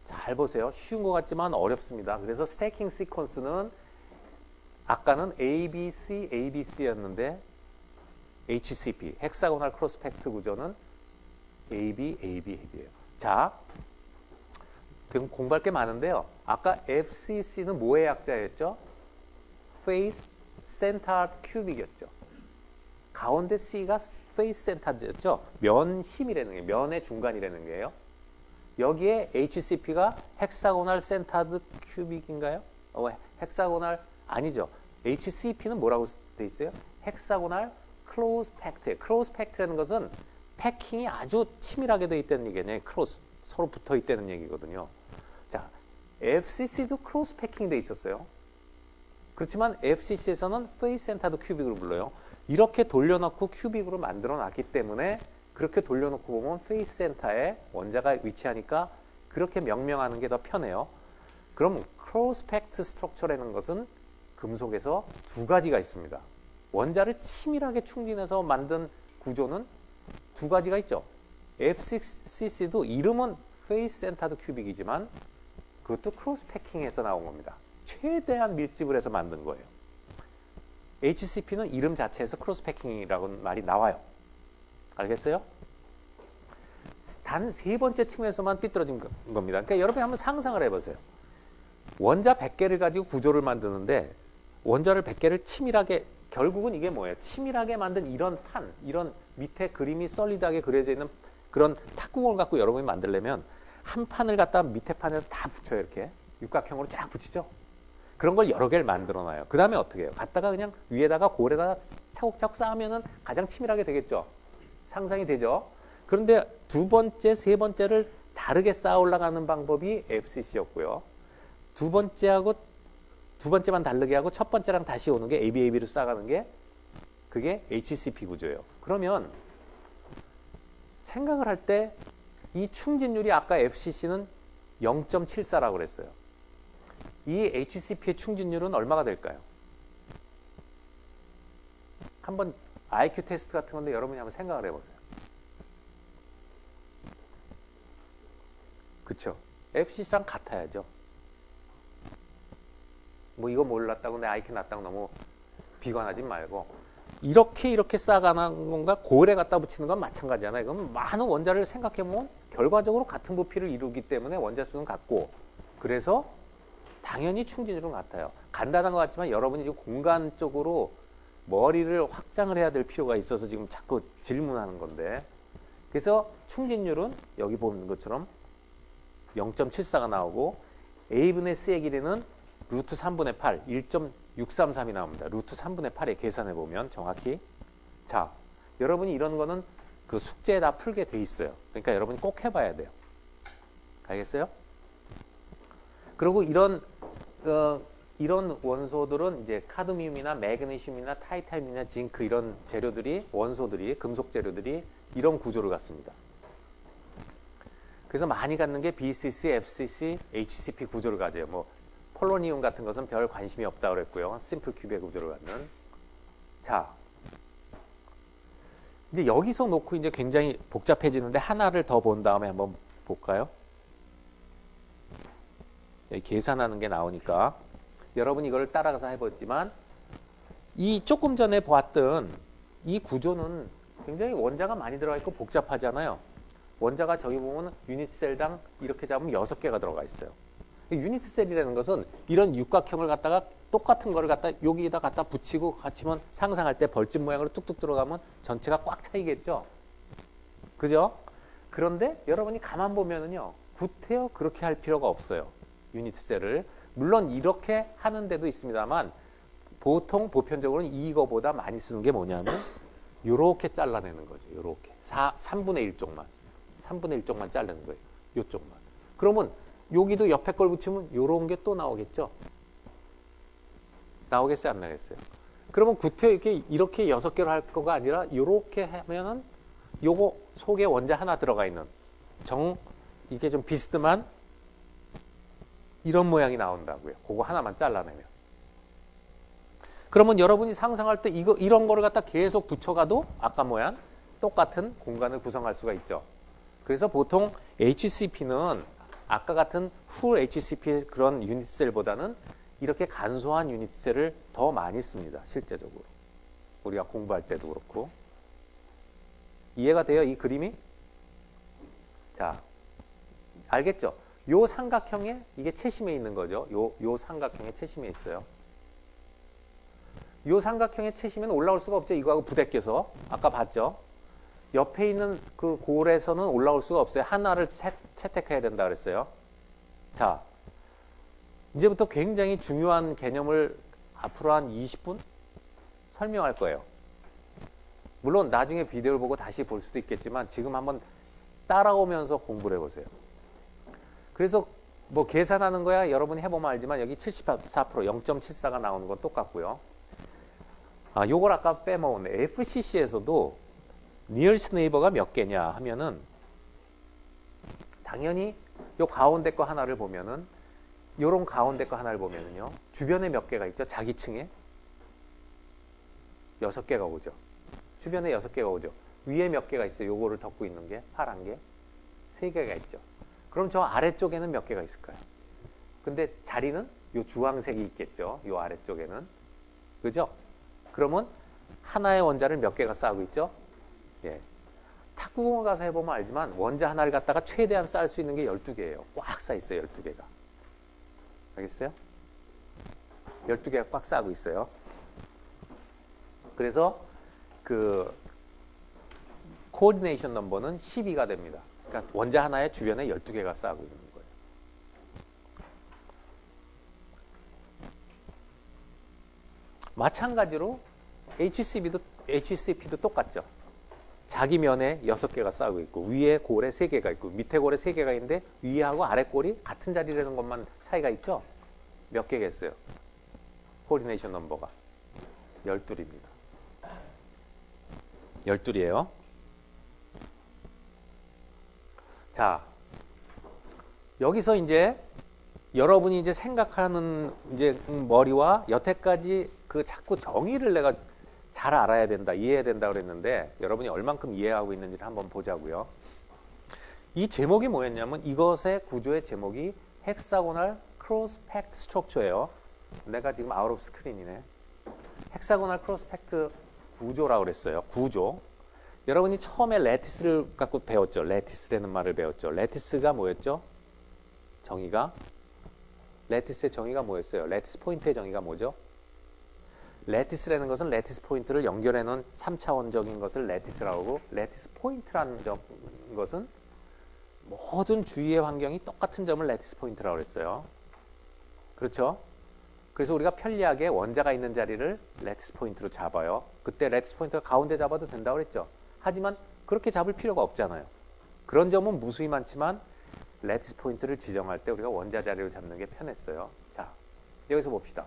잘 보세요. 쉬운 것 같지만 어렵습니다. 그래서 스태킹 시퀀스는 아까는 ABC, ABC였는데 HCP, 헥사고날 크로스팩트 구조는 AB, AB, AB예요. 자, 공부할 게 많은데요. 아까 FCC는 뭐의 약자였죠? Face Centered Cubic이었죠. 가운데 C가 Face Centered였죠. 면심이라는 게 면의 중간이라는 게요. 여기에 HCP가 헥사고날 센터드 큐빅인가요? 헥사고날 아니죠. HCP는 뭐라고 돼 있어요? 헥사고날 클로즈 팩트. 클로즈 팩트라는 것은 패킹이 아주 치밀하게 돼 있다는 얘기네요. 크로스 서로 붙어 있다는 얘기거든요. 자, FCC도 크로스 패킹 돼 있었어요. 그렇지만 FCC에서는 페이스 센터드 큐빅을 불러요. 이렇게 돌려놓고 큐빅으로 만들어 놨기 때문에 그렇게 돌려놓고 보면 페이스 센터에 원자가 위치하니까 그렇게 명명하는 게 더 편해요. 그럼 크로스펙트 스트럭처라는 것은 금속에서 두 가지가 있습니다. 원자를 치밀하게 충진해서 만든 구조는 두 가지가 있죠. F6CC도 이름은 페이스 센터드 큐빅이지만 그것도 크로스패킹에서 나온 겁니다. 최대한 밀집을 해서 만든 거예요. HCP는 이름 자체에서 크로스패킹이라는 말이 나와요. 알겠어요? 단 세 번째 층에서만 삐뚤어진 겁니다. 그러니까 여러분이 한번 상상을 해보세요. 원자 100개를 가지고 구조를 만드는데 원자를 100개를 치밀하게, 결국은 이게 뭐예요? 치밀하게 만든 이런 판, 이런 밑에 그림이 솔리드하게 그려져 있는 그런 탁구공을 갖고 여러분이 만들려면 한 판을 갖다 밑에 판에서 다 붙여요. 이렇게 육각형으로 쫙 붙이죠. 그런 걸 여러 개를 만들어 놔요. 그 다음에 어떻게 해요? 갖다가 그냥 위에다가 골에다가 차곡차곡 쌓으면은 가장 치밀하게 되겠죠. 상상이 되죠. 그런데 두 번째, 세 번째를 다르게 쌓아 올라가는 방법이 FCC였고요. 두 번째만 다르게 하고 첫 번째랑 다시 오는 게 ABAB를 쌓아가는 게 그게 HCP 구조예요. 그러면 생각을 할 때 이 충진율이 아까 FCC는 0.74라고 그랬어요. 이 HCP의 충진율은 얼마가 될까요? 한번 IQ 테스트 같은 건데 여러분이 한번 생각을 해보세요. 그쵸? FCC랑 같아야죠. 뭐 이거 몰랐다고 내 IQ 낮다고 너무 비관하지 말고 이렇게 쌓아가는 건가 골에 갖다 붙이는 건 마찬가지잖아요. 그럼 많은 원자를 생각해보면 결과적으로 같은 부피를 이루기 때문에 원자 수는 같고 그래서 당연히 충진율은 같아요. 간단한 것 같지만 여러분이 지금 공간적으로 머리를 확장을 해야 될 필요가 있어서 지금 자꾸 질문하는 건데 그래서 충진율은 여기 보는 것처럼 0.74가 나오고 A분의 C의 길이는 루트 3분의 8, 1.633이 나옵니다. 루트 3분의 8에 계산해 보면 정확히. 자, 여러분이 이런 거는 그 숙제에 다 풀게 돼 있어요. 그러니까 여러분이 꼭 해봐야 돼요. 알겠어요? 그리고 이런 원소들은 이제 카드뮴이나 매그네슘이나 타이타늄이나 징크 이런 재료들이 원소들이 금속 재료들이 이런 구조를 갖습니다. 그래서 많이 갖는 게 BCC, FCC, HCP 구조를 가져요. 뭐 폴로니움 같은 것은 별 관심이 없다고 그랬고요. 심플 큐브의 구조를 갖는. 자, 이제 여기서 놓고 이제 굉장히 복잡해지는데 하나를 더 본 다음에 한번 볼까요? 여기 계산하는 게 나오니까 여러분이 이걸 따라가서 해봤지만 이 조금 전에 보았던 이 구조는 굉장히 원자가 많이 들어가 있고 복잡하잖아요. 원자가 저기 보면 유닛셀당 이렇게 잡으면 6개가 들어가 있어요. 유닛셀이라는 것은 이런 육각형을 갖다가 똑같은 거를 갖다 여기에다 갖다 붙이고 같이면 상상할 때 벌집 모양으로 뚝뚝 들어가면 전체가 꽉 차이겠죠. 그죠? 그런데 여러분이 가만 보면은요. 구태여 그렇게 할 필요가 없어요. 유닛셀을. 물론 이렇게 하는 데도 있습니다만 보통 보편적으로는 이거보다 많이 쓰는 게 뭐냐면 요렇게 잘라내는 거죠. 요렇게. 3분의 1 쪽만. 3분의 1 쪽만 자르는 거예요. 요쪽만. 그러면 여기도 옆에 걸 붙이면 요런 게 또 나오겠죠? 나오겠어요? 안 나오겠어요? 그러면 구태 이렇게 6개로 할 거가 아니라 요렇게 하면은 요거 속에 원자 하나 들어가 있는 이게 좀 비스듬한 이런 모양이 나온다고요. 그거 하나만 잘라내면. 그러면 여러분이 상상할 때 이런 거를 갖다 계속 붙여가도 아까 모양 똑같은 공간을 구성할 수가 있죠. 그래서 보통 HCP는 아까 같은 풀 HCP의 그런 유닛셀보다는 이렇게 간소한 유닛셀을 더 많이 씁니다. 실제적으로. 우리가 공부할 때도 그렇고. 이해가 돼요? 이 그림이? 자, 알겠죠? 요 삼각형에 이게 채심에 있는 거죠. 요 삼각형에 채심에 있어요. 요 삼각형에 채심에는 올라올 수가 없죠. 이거하고 부대껴서. 아까 봤죠? 옆에 있는 그 골에서는 올라올 수가 없어요. 하나를 채택해야 된다 그랬어요. 자, 이제부터 굉장히 중요한 개념을 앞으로 한 20분 설명할 거예요. 물론 나중에 비디오를 보고 다시 볼 수도 있겠지만 지금 한번 따라오면서 공부를 해보세요. 그래서 뭐 계산하는 거야 여러분이 해보면 알지만 여기 74% 0.74가 나오는 건 똑같고요. 요걸 아까 빼먹었네. FCC에서도 nearest neighbor가 몇 개냐 하면은 당연히 요 가운데 거 하나를 보면은 요런 가운데 거 하나를 보면은요. 주변에 몇 개가 있죠? 자기 층에 6개가 오죠. 주변에 6개가 오죠. 위에 몇 개가 있어요? 요거를 덮고 있는 게 파란 게 3개가 있죠. 그럼 저 아래쪽에는 몇 개가 있을까요? 근데 자리는 요 주황색이 있겠죠. 요 아래쪽에는. 그죠? 그러면 하나의 원자를 몇 개가 쌓고 있죠? 예. 탁구공원 가서 해보면 알지만 원자 하나를 갖다가 최대한 쌓을 수 있는 게 12개예요. 꽉 쌓여 있어요. 12개가. 알겠어요? 12개가 꽉 쌓고 있어요. 그래서 그 코디네이션 넘버는 12가 됩니다. 그러니까 원자 하나의 주변에 12개가 쌓고 있는 거예요. 마찬가지로 HCP도 똑같죠. 자기 면에 6개가 쌓고 있고 위에 골에 3개가 있고 밑에 골에 3개가 있는데 위하고 아래 골이 같은 자리라는 것만 차이가 있죠. 몇 개겠어요? 코디네이션 넘버가 12입니다. 12이에요. 자, 여기서 이제 여러분이 이제 생각하는 이제 머리와 여태까지 그 자꾸 정의를 내가 잘 알아야 된다, 이해해야 된다 그랬는데 여러분이 얼만큼 이해하고 있는지를 한번 보자고요. 이 제목이 뭐였냐면 이것의 구조의 제목이 헥사고널 크로스 팩트 스트럭처예요. 내가 지금 아웃 오브 스크린이네. 헥사고널 크로스 팩트 구조라고 그랬어요. 구조. 여러분이 처음에 레티스를 갖고 배웠죠. 레티스라는 말을 배웠죠. 레티스가 뭐였죠? 정의가? 레티스의 정의가 뭐였어요? 레티스 포인트의 정의가 뭐죠? 레티스라는 것은 레티스 포인트를 연결해 놓은 3차원적인 것을 레티스라고 하고 레티스 포인트라는 것은 모든 주위의 환경이 똑같은 점을 레티스 포인트라고 그랬어요. 그렇죠? 그래서 우리가 편리하게 원자가 있는 자리를 레티스 포인트로 잡아요. 그때 레티스 포인트가 가운데 잡아도 된다고 그랬죠. 하지만 그렇게 잡을 필요가 없잖아요. 그런 점은 무수히 많지만 레티스 포인트를 지정할 때 우리가 원자 자리를 잡는 게 편했어요. 자, 여기서 봅시다.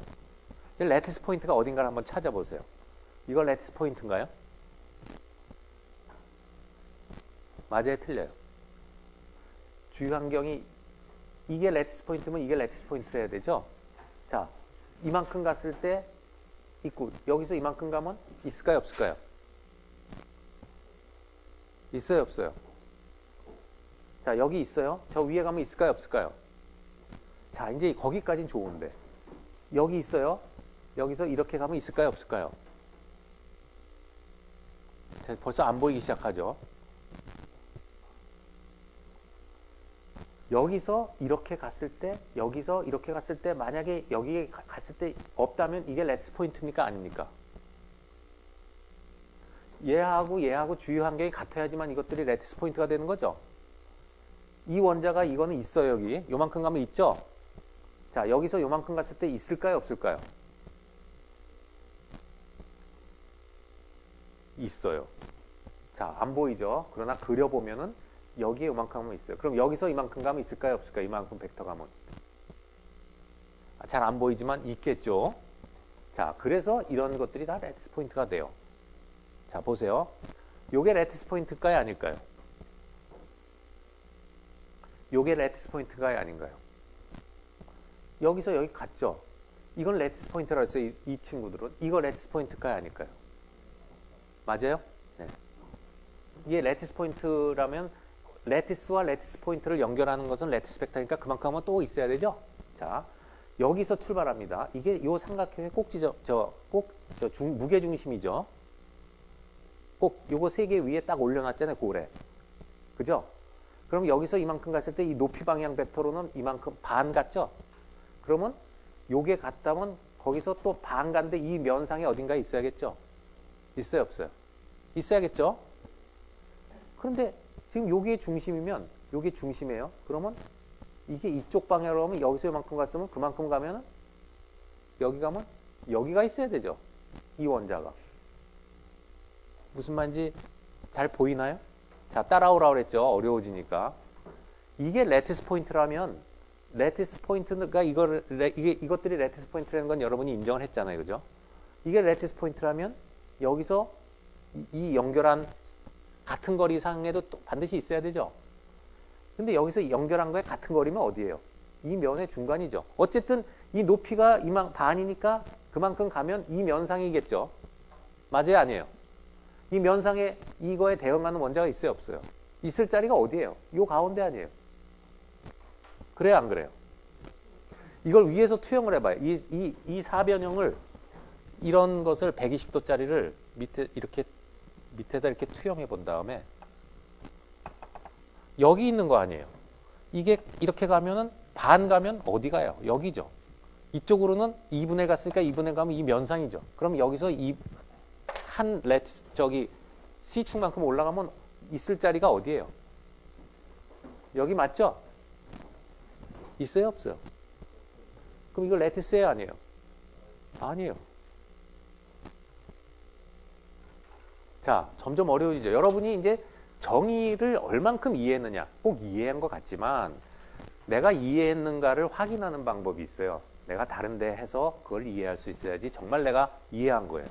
레티스 포인트가 어딘가를 한번 찾아보세요. 이거 레티스 포인트인가요? 맞아요, 틀려요. 주위 환경이 이게 레티스 포인트면 이게 레티스 포인트를 해야 되죠. 자, 이만큼 갔을 때 있고 여기서 이만큼 가면 있을까요, 없을까요? 있어요, 없어요? 자, 여기 있어요. 저 위에 가면 있을까요, 없을까요? 자, 이제 거기까지는 좋은데 여기 있어요. 여기서 이렇게 가면 있을까요, 없을까요? 자, 벌써 안 보이기 시작하죠. 여기서 이렇게 갔을 때, 여기서 이렇게 갔을 때, 만약에 여기에 갔을 때 없다면 이게 레티스 포인트입니까, 아닙니까? 얘하고 주위 환경이 같아야지만 이것들이 레티스 포인트가 되는 거죠. 이 원자가 이거는 있어요, 여기. 요만큼 가면 있죠? 자, 여기서 요만큼 갔을 때 있을까요, 없을까요? 있어요. 자, 안 보이죠? 그러나 그려보면은 여기에 요만큼 가면 있어요. 그럼 여기서 이만큼 가면 있을까요, 없을까요? 이만큼 벡터 가면. 잘 안 보이지만 있겠죠? 자, 그래서 이런 것들이 다 레티스 포인트가 돼요. 자, 보세요. 요게 레티스 포인트일까요, 아닐까요? 요게 레티스 포인트가요, 아닌가요? 여기서 여기 갔죠? 이건 레티스 포인트라고 했어요, 이 친구들은. 이거 레티스 포인트일까요, 아닐까요? 맞아요? 네. 이게 레티스 포인트라면 레티스와 레티스 포인트를 연결하는 것은 레티스 벡터니까 그만큼 하면 또 있어야 되죠? 자, 여기서 출발합니다. 이게 요 삼각형의 꼭지죠. 무게중심이죠. 꼭 요거 3개 위에 딱 올려놨잖아요, 고래. 그죠? 그럼 여기서 이만큼 갔을 때 이 높이 방향 벡터로는 이만큼 반 갔죠? 그러면 요게 같다면 거기서 또 반 간데 이 면상에 어딘가에 있어야겠죠? 있어요, 없어요? 있어야겠죠? 그런데 지금 요게 중심이면 요게 중심이에요. 그러면 이게 이쪽 방향으로 가면 여기서 이만큼 갔으면 그만큼 가면 여기 가면 여기가 있어야 되죠. 이 원자가. 무슨 말인지 잘 보이나요? 자, 따라오라고 그랬죠. 어려워지니까. 이게 레티스 포인트라면 레티스 포인트가 이것들이 레티스 포인트라는 건 여러분이 인정을 했잖아요. 그죠? 이게 레티스 포인트라면 여기서 이 연결한 같은 거리 상에도 또 반드시 있어야 되죠. 근데 여기서 연결한 거에 같은 거리면 어디예요? 이 면의 중간이죠. 어쨌든 이 높이가 반이니까 그만큼 가면 이 면상이겠죠. 맞아요, 아니에요? 이 면상에 이거에 대응하는 원자가 있어요, 없어요? 있을 자리가 어디예요? 요 가운데 아니에요? 그래요, 안 그래요? 이걸 위에서 투영을 해봐요. 이 사변형을 이런 것을 120도짜리를 밑에다 이렇게 투영해 본 다음에 여기 있는 거 아니에요? 이게 이렇게 가면은 반 가면 어디 가요? 여기죠. 이쪽으로는 2분의 1 갔으니까 2분의 1 가면 이 면상이죠. 그럼 여기서 이 한 C축만큼 올라가면 있을 자리가 어디예요? 여기 맞죠? 있어요, 없어요? 그럼 이거 레티스예요, 아니에요? 아니에요. 자, 점점 어려워지죠. 여러분이 이제 정의를 얼만큼 이해했느냐, 꼭 이해한 것 같지만 내가 이해했는가를 확인하는 방법이 있어요. 내가 다른 데 해서 그걸 이해할 수 있어야지 정말 내가 이해한 거예요.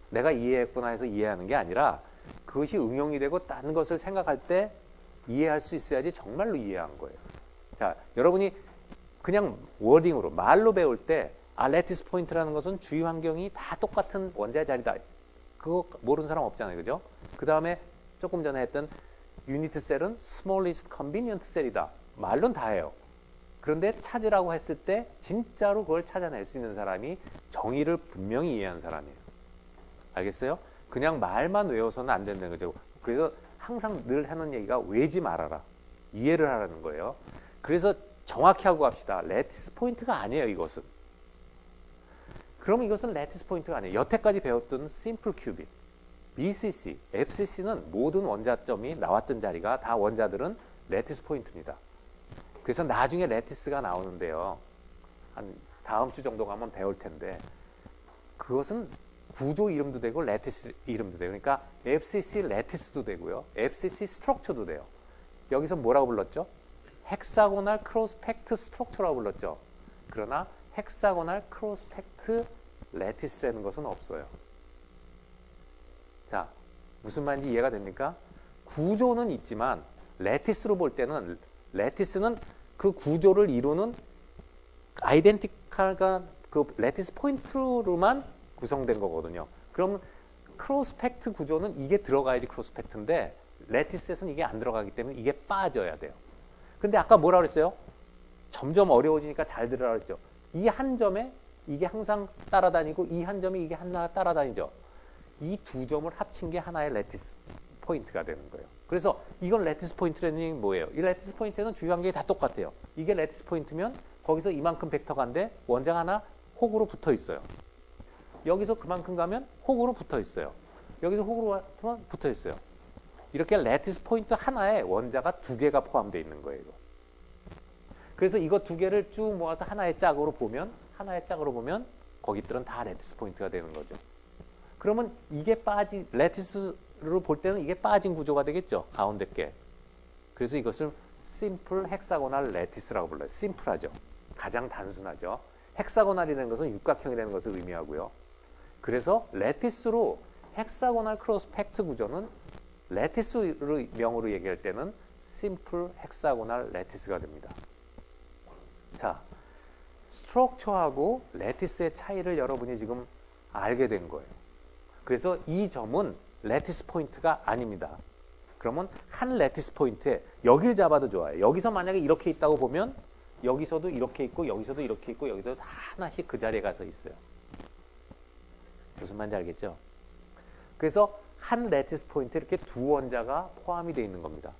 내가 이해했구나 해서 이해하는 게 아니라 그것이 응용이 되고 딴 것을 생각할 때 이해할 수 있어야지 정말로 이해한 거예요. 자, 여러분이 그냥 워딩으로 말로 배울 때 레티스 포인트라는 것은 주위 환경이 다 똑같은 원자의 자리다. 그거 모르는 사람 없잖아요. 그죠? 그 다음에 조금 전에 했던 유니트 셀은 smallest convenient 셀이다. 말론 다 해요. 그런데 찾으라고 했을 때 진짜로 그걸 찾아낼 수 있는 사람이 정의를 분명히 이해한 사람이에요. 알겠어요? 그냥 말만 외워서는 안 된다는 거죠. 그래서 항상 늘 하는 얘기가 외지 말아라. 이해를 하라는 거예요. 그래서 정확히 하고 갑시다. 레티스 포인트가 아니에요, 이것은. 그럼 이것은 레티스 포인트가 아니에요. 여태까지 배웠던 심플 큐빅, BCC, FCC는 모든 원자점이 나왔던 자리가 다 원자들은 레티스 포인트입니다. 그래서 나중에 레티스가 나오는데요. 한 다음 주 정도 가면 배울 텐데 그것은 구조 이름도 되고 레티스 이름도 되고 그러니까 FCC 레티스도 되고요. FCC 스트럭처도 돼요. 여기서 뭐라고 불렀죠? 헥사고널 크로스펙트 스트럭처라고 불렀죠. 그러나 헥사고널 크로스펙트 레티스라는 것은 없어요. 자, 무슨 말인지 이해가 됩니까? 구조는 있지만 레티스로 볼 때는 레티스는 그 구조를 이루는 아이덴티칼과 그 레티스 포인트로만 구성된 거거든요. 그럼 크로스펙트 구조는 이게 들어가야지 크로스펙트인데 레티스에서는 이게 안 들어가기 때문에 이게 빠져야 돼요. 근데 아까 뭐라 그랬어요? 점점 어려워지니까 잘 들으라 그랬죠. 이 한 점에 이게 항상 따라다니고 이 한 점에 이게 하나 따라다니죠. 이 두 점을 합친 게 하나의 레티스 포인트가 되는 거예요. 그래서 이건 레티스 포인트라는 얘기는 뭐예요? 이 레티스 포인트는 주요 관계가 다 똑같아요. 이게 레티스 포인트면 거기서 이만큼 벡터가인데 원자가 하나 혹으로 붙어 있어요. 여기서 그만큼 가면 혹으로 붙어 있어요. 여기서 혹으로 붙어 있어요. 이렇게 레티스 포인트 하나에 원자가 두 개가 포함되어 있는 거예요. 이거. 그래서 이거 두 개를 쭉 모아서 하나의 짝으로 보면 거기들은 다 레티스 포인트가 되는 거죠. 그러면 이게 레티스로 볼 때는 이게 빠진 구조가 되겠죠. 가운데 게. 그래서 이것을 심플 헥사고널 레티스라고 불러요. 심플하죠. 가장 단순하죠. 헥사고널이라는 것은 육각형이라는 것을 의미하고요. 그래서 레티스로 헥사고널 크로스펙트 구조는 레티스 명으로 얘기할 때는 심플 헥사고널 레티스가 됩니다. 자, 스트럭처하고 레티스의 차이를 여러분이 지금 알게 된 거예요. 그래서 이 점은 레티스 포인트가 아닙니다. 그러면 한 레티스 포인트에 여길 잡아도 좋아요. 여기서 만약에 이렇게 있다고 보면 여기서도 이렇게 있고 여기서도 이렇게 있고 여기서도 하나씩 그 자리에 가서 있어요. 무슨 말인지 알겠죠? 그래서 한 레티스 포인트에 이렇게 두 원자가 포함이 되어 있는 겁니다.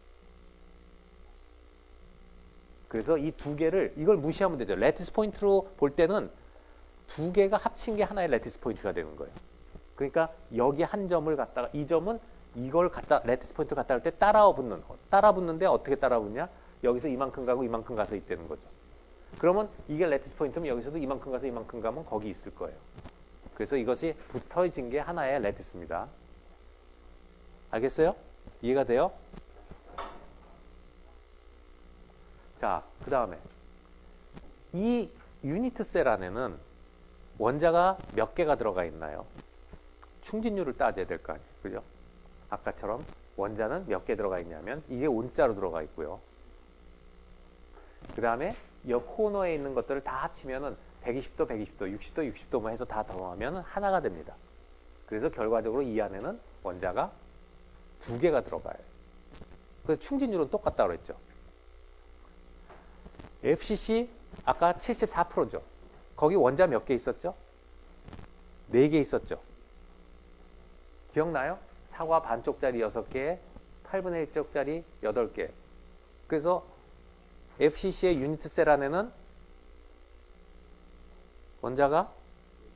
그래서 이 두 개를 이걸 무시하면 되죠. 레티스 포인트로 볼 때는 두 개가 합친 게 하나의 레티스 포인트가 되는 거예요. 그러니까 여기 한 점을 갖다가 이 점은 이걸 갖다 레티스 포인트 갖다 할 때 따라 붙는데 어떻게 따라 붙냐? 여기서 이만큼 가고 이만큼 가서 있다는 거죠. 그러면 이게 레티스 포인트면 여기서도 이만큼 가서 이만큼 가면 거기 있을 거예요. 그래서 이것이 붙어진 게 하나의 레티스입니다. 알겠어요? 이해가 돼요? 자, 그 다음에 이 유니트 셀 안에는 원자가 몇 개가 들어가 있나요? 충진율을 따져야 될 거 아니에요. 그죠? 아까처럼 원자는 몇 개 들어가 있냐면 이게 온자로 들어가 있고요. 그 다음에 이 코너에 있는 것들을 다 합치면은 120도, 120도, 60도, 60도 뭐 해서 다 더하면 하나가 됩니다. 그래서 결과적으로 이 안에는 원자가 2개가 들어가요. 그래서 충진율은 똑같다고 그랬죠. FCC 아까 74%죠. 거기 원자 몇 개 있었죠? 4개 있었죠. 기억나요? 사과 반쪽짜리 6개, 8분의 1쪽짜리 8개. 그래서 FCC의 유니트 셀 안에는 원자가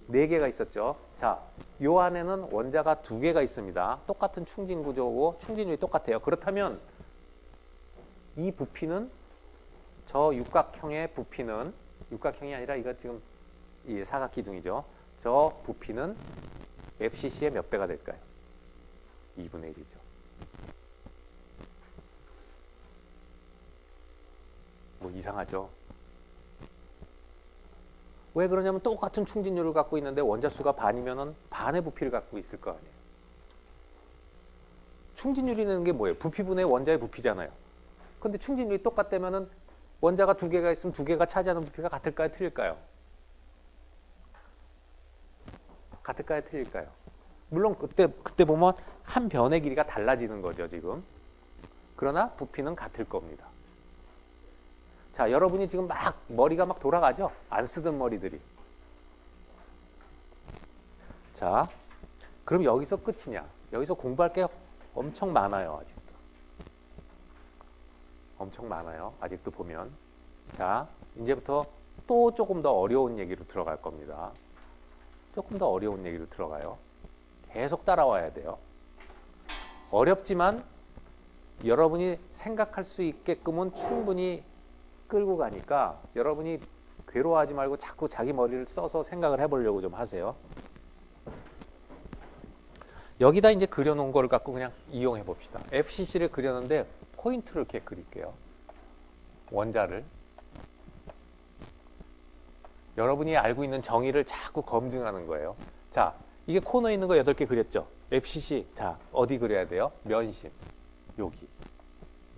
4개가 있었죠. 자, 요 안에는 원자가 2개가 있습니다. 똑같은 충진 구조고 충진율이 똑같아요. 그렇다면 이 부피는 저 육각형의 부피는 육각형이 아니라 이거 지금 이 사각기둥이죠. 저 부피는 FCC의 몇 배가 될까요? 2분의 1이죠. 뭐 이상하죠? 왜 그러냐면 똑같은 충진율을 갖고 있는데 원자 수가 반이면은 반의 부피를 갖고 있을 거 아니에요. 충진율이라는 게 뭐예요? 부피분의 원자의 부피잖아요. 근데 충진율이 똑같다면은 원자가 2개가 있으면 2개가 차지하는 부피가 같을까요? 틀릴까요? 같을까요? 틀릴까요? 물론 그때 보면 한 변의 길이가 달라지는 거죠, 지금. 그러나 부피는 같을 겁니다. 자, 여러분이 지금 막 머리가 막 돌아가죠? 안 쓰던 머리들이. 자, 그럼 여기서 끝이냐? 여기서 공부할 게 엄청 많아요, 아직도. 엄청 많아요, 아직도 보면. 자, 이제부터 또 조금 더 어려운 얘기로 들어갈 겁니다. 조금 더 어려운 얘기로 들어가요. 계속 따라와야 돼요. 어렵지만 여러분이 생각할 수 있게끔은 충분히 끌고 가니까 여러분이 괴로워하지 말고 자꾸 자기 머리를 써서 생각을 해보려고 좀 하세요. 여기다 이제 그려놓은 걸 갖고 그냥 이용해 봅시다. FCC를 그렸는데 포인트를 이렇게 그릴게요. 원자를. 여러분이 알고 있는 정의를 자꾸 검증하는 거예요. 자, 이게 코너에 있는 거 8개 그렸죠? FCC. 자, 어디 그려야 돼요? 면심. 여기.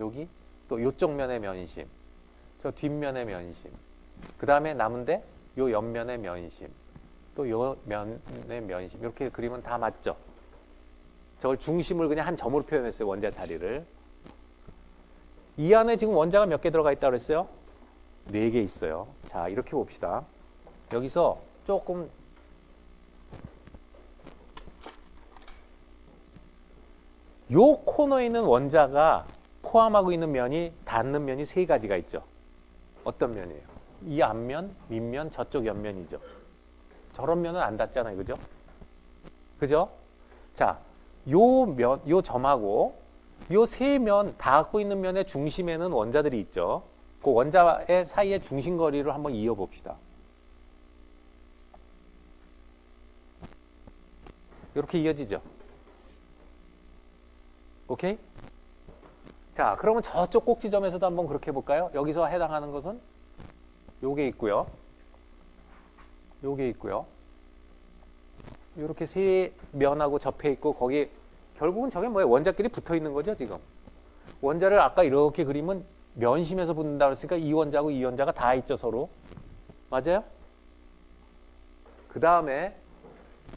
여기. 또 요쪽 면의 면심. 저 뒷면의 면심. 그 다음에 남은데 요 옆면의 면심. 또 요 면의 면심. 이렇게 그리면 다 맞죠? 저걸 중심을 그냥 한 점으로 표현했어요. 원자 자리를. 이 안에 지금 원자가 몇 개 들어가 있다고 그랬어요? 4개 있어요. 자, 이렇게 봅시다. 여기서 조금 요 코너에 있는 원자가 포함하고 있는 면이 닿는 면이 3가지가 있죠. 어떤 면이에요? 이 앞면, 밑면, 저쪽 옆면이죠. 저런 면은 안 닿잖아요. 그죠? 그죠? 자, 요 점하고 요 3면 다 갖고 있는 면의 중심에는 원자들이 있죠. 그 원자의 사이의 중심거리를 한번 이어봅시다. 이렇게 이어지죠. 오케이? 자, 그러면 저쪽 꼭지점에서도 한번 그렇게 해볼까요? 여기서 해당하는 것은 요게 있고요. 요게 있고요. 이렇게 3면하고 접해 있고 거기 결국은 저게 뭐예요? 원자끼리 붙어 있는 거죠, 지금. 원자를 아까 이렇게 그리면 면심에서 붙는다고 했으니까 이 원자하고 이 원자가 다 있죠, 서로. 맞아요? 그 다음에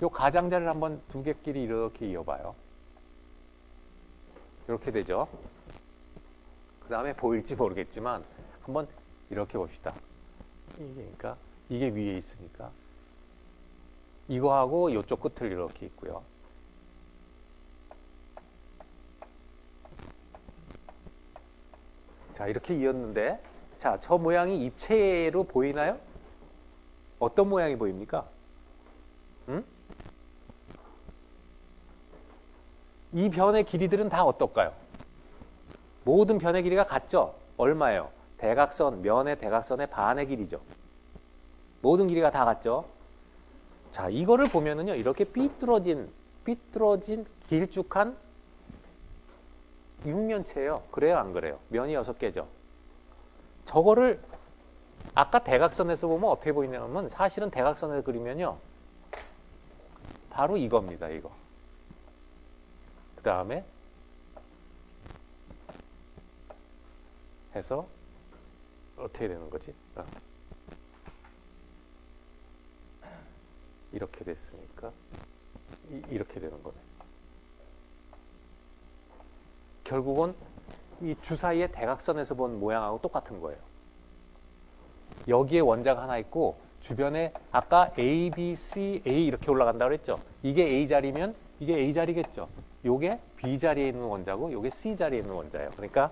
요 가장자를 한번 2개끼리 이렇게 이어봐요. 이렇게 되죠. 그 다음에 보일지 모르겠지만 한번 이렇게 봅시다. 그러니까 이게 위에 있으니까 이거하고 이쪽 끝을 이렇게 있고요. 자, 이렇게 이었는데 자, 저 모양이 입체로 보이나요? 어떤 모양이 보입니까? 이 변의 길이들은 다 어떨까요? 모든 변의 길이가 같죠? 얼마예요? 대각선, 면의 대각선의 반의 길이죠. 모든 길이가 다 같죠? 자, 이거를 보면은요, 이렇게 삐뚤어진 길쭉한 육면체예요. 그래요, 안 그래요? 면이 6개죠. 저거를 아까 대각선에서 보면 어떻게 보이냐면 사실은 대각선에서 그리면요. 바로 이겁니다. 이거. 그 다음에 해서 어떻게 되는 거지? 이렇게 됐으니까 이렇게 되는 거네. 결국은 이 주사위의 대각선에서 본 모양하고 똑같은 거예요. 여기에 원자가 하나 있고 주변에 아까 A, B, C, A 이렇게 올라간다고 그랬죠. 이게 A 자리면 이게 A 자리겠죠. 요게 B 자리에 있는 원자고 요게 C 자리에 있는 원자예요. 그러니까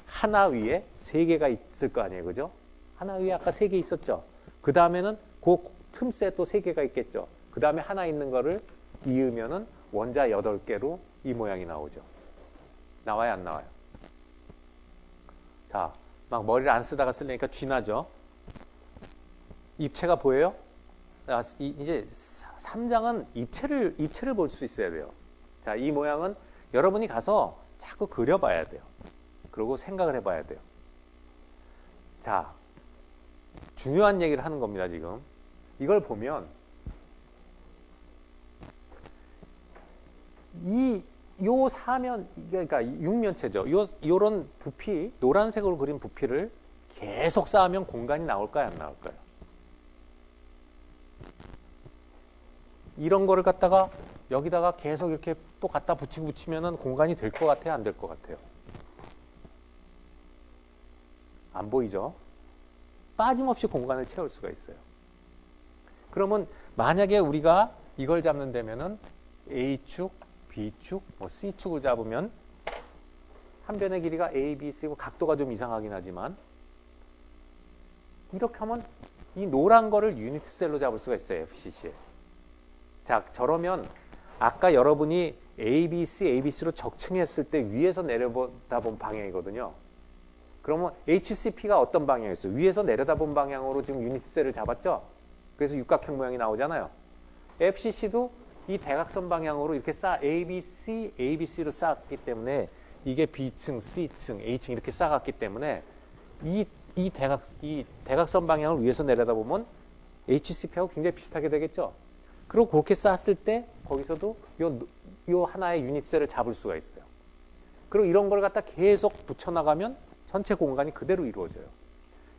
하나 위에 세 개가 있을 거 아니에요. 그죠? 하나 위에 아까 세 개 있었죠. 그 다음에는 그 틈새에 또 세 개가 있겠죠. 그 다음에 하나 있는 거를 이으면은 원자 8개로 이 모양이 나오죠. 나와요, 안 나와요? 자, 막 머리를 안 쓰다가 쓰려니까 쥐나죠? 입체가 보여요? 이제 3장은 입체를 볼 수 있어야 돼요. 자, 이 모양은 여러분이 가서 자꾸 그려봐야 돼요. 그리고 생각을 해봐야 돼요. 자, 중요한 얘기를 하는 겁니다, 지금. 이걸 보면 요 사면, 그러니까 육면체죠. 요런 부피, 노란색으로 그린 부피를 계속 쌓으면 공간이 나올까요, 안 나올까요? 이런 거를 갖다가 여기다가 계속 이렇게 또 갖다 붙이면은 공간이 될 것 같아요, 안 될 것 같아요? 안 보이죠? 빠짐없이 공간을 채울 수가 있어요. 그러면 만약에 우리가 이걸 잡는다면은 A축, B축, C축을 잡으면 한 변의 길이가 A, B, C고 각도가 좀 이상하긴 하지만 이렇게 하면 이 노란 거를 유니트 셀로 잡을 수가 있어요, FCC에. 자, 저러면 아까 여러분이 ABC, ABC로 적층했을 때 위에서 내려다본 방향이거든요. 그러면 HCP가 어떤 방향이었어요? 위에서 내려다본 방향으로 지금 유니트 셀을 잡았죠? 그래서 육각형 모양이 나오잖아요. FCC도 이 대각선 방향으로 이렇게 ABC, ABC로 쌓았기 때문에 이게 B층, C층, A층 이렇게 쌓았기 때문에 이 대각선 방향을 위에서 내려다보면 HCP하고 굉장히 비슷하게 되겠죠? 그리고 그렇게 쌓았을 때 거기서도 요 하나의 유닛셀을 잡을 수가 있어요. 그리고 이런 걸 갖다 계속 붙여나가면 전체 공간이 그대로 이루어져요.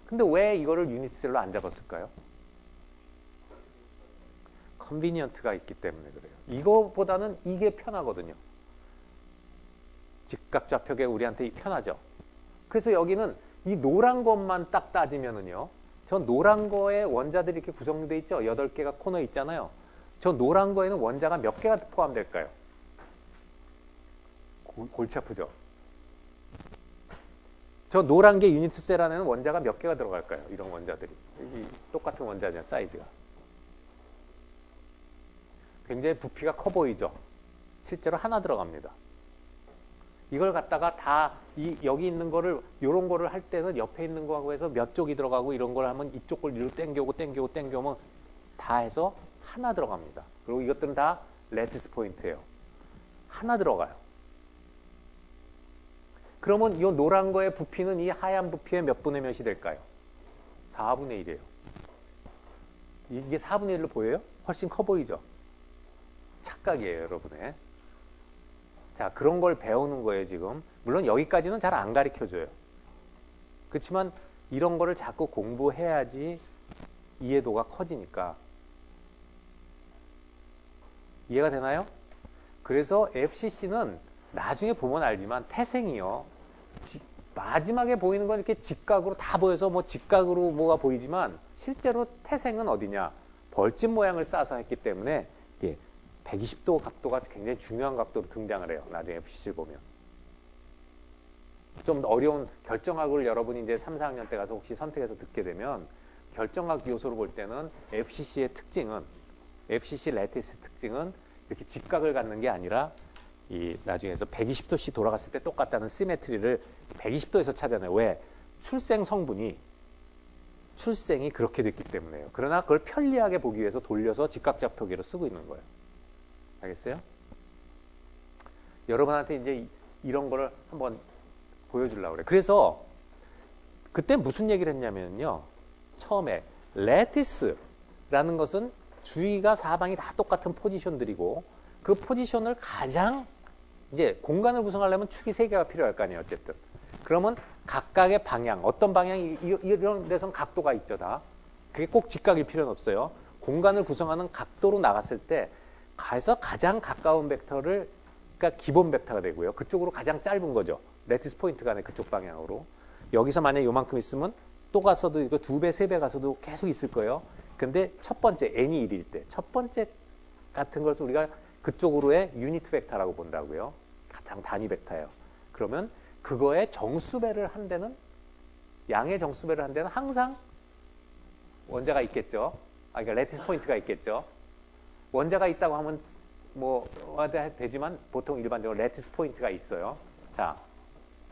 근데 왜 이거를 유닛셀로 안 잡았을까요? 컨비니언트가 있기 때문에 그래요. 이거보다는 이게 편하거든요. 직각좌표계 우리한테 편하죠. 그래서 여기는 이 노란 것만 딱 따지면은요. 저 노란 거에 원자들이 이렇게 구성되어 있죠. 8개가 코너에 있잖아요. 저 노란 거에는 원자가 몇 개가 포함될까요? 골치 아프죠? 저 노란 게 유니트 셀 안에는 원자가 몇 개가 들어갈까요? 이런 원자들이. 똑같은 원자잖아요, 사이즈가. 굉장히 부피가 커 보이죠? 실제로 하나 들어갑니다. 이걸 갖다가 다 여기 있는 거를 요런 거를 할 때는 옆에 있는 거하고 해서 몇 쪽이 들어가고 이런 걸 하면 이쪽 걸 이리로 땡겨오면 다 해서 하나 들어갑니다. 그리고 이것들은 다 레티스 포인트예요. 하나 들어가요. 그러면 이 노란 거의 부피는 이 하얀 부피의 몇 분의 몇이 될까요? 4분의 1이에요. 이게 4분의 1로 보여요? 훨씬 커 보이죠? 착각이에요, 여러분의. 자, 그런 걸 배우는 거예요, 지금. 물론 여기까지는 잘 안 가르쳐줘요. 그렇지만 이런 거를 자꾸 공부해야지 이해도가 커지니까. 이해가 되나요? 그래서 FCC는 나중에 보면 알지만 태생이요. 마지막에 보이는 건 이렇게 직각으로 다 보여서 뭐 직각으로 뭐가 보이지만 실제로 태생은 어디냐? 벌집 모양을 쌓아서 했기 때문에 120도 각도가 굉장히 중요한 각도로 등장을 해요. 나중에 FCC를 보면. 좀 어려운 결정학을 여러분이 이제 3, 4학년 때 가서 혹시 선택해서 듣게 되면 결정학 요소로 볼 때는 FCC의 특징은 FCC 레티스의 특징은 이렇게 직각을 갖는 게 아니라 이 나중에서 120도씩 돌아갔을 때 똑같다는 시메트리를 120도에서 찾아내요. 왜? 출생이 그렇게 됐기 때문에요. 그러나 그걸 편리하게 보기 위해서 돌려서 직각좌표계로 쓰고 있는 거예요. 알겠어요? 여러분한테 이제 이런 거를 한번 보여주려고 그래요. 그래서 그때 무슨 얘기를 했냐면요. 처음에 레티스라는 것은 주위가 사방이 다 똑같은 포지션들이고 그 포지션을 가장 이제 공간을 구성하려면 축이 3개가 필요할 거 아니에요. 어쨌든. 그러면 각각의 방향, 어떤 방향이 이런 데선 각도가 있죠. 다. 그게 꼭 직각일 필요는 없어요. 공간을 구성하는 각도로 나갔을 때 가서 가장 가까운 벡터를 그러니까 기본 벡터가 되고요. 그쪽으로 가장 짧은 거죠. 레티스 포인트 간의 그쪽 방향으로. 여기서 만약에 요만큼 있으면 또 가서도 이거 2배, 3배 가서도 계속 있을 거예요. 근데 첫 번째 n이 1일 때 첫 번째 같은 것을 우리가 그쪽으로의 유니트 벡터라고 본다고요. 가장 단위 벡터예요. 그러면 그거의 정수배를 한 데는 양의 정수배를 한 데는 항상 원자가 있겠죠. 그러니까 레티스 포인트가 있겠죠. 원자가 있다고 하면 뭐 되지만 보통 일반적으로 레티스 포인트가 있어요. 자,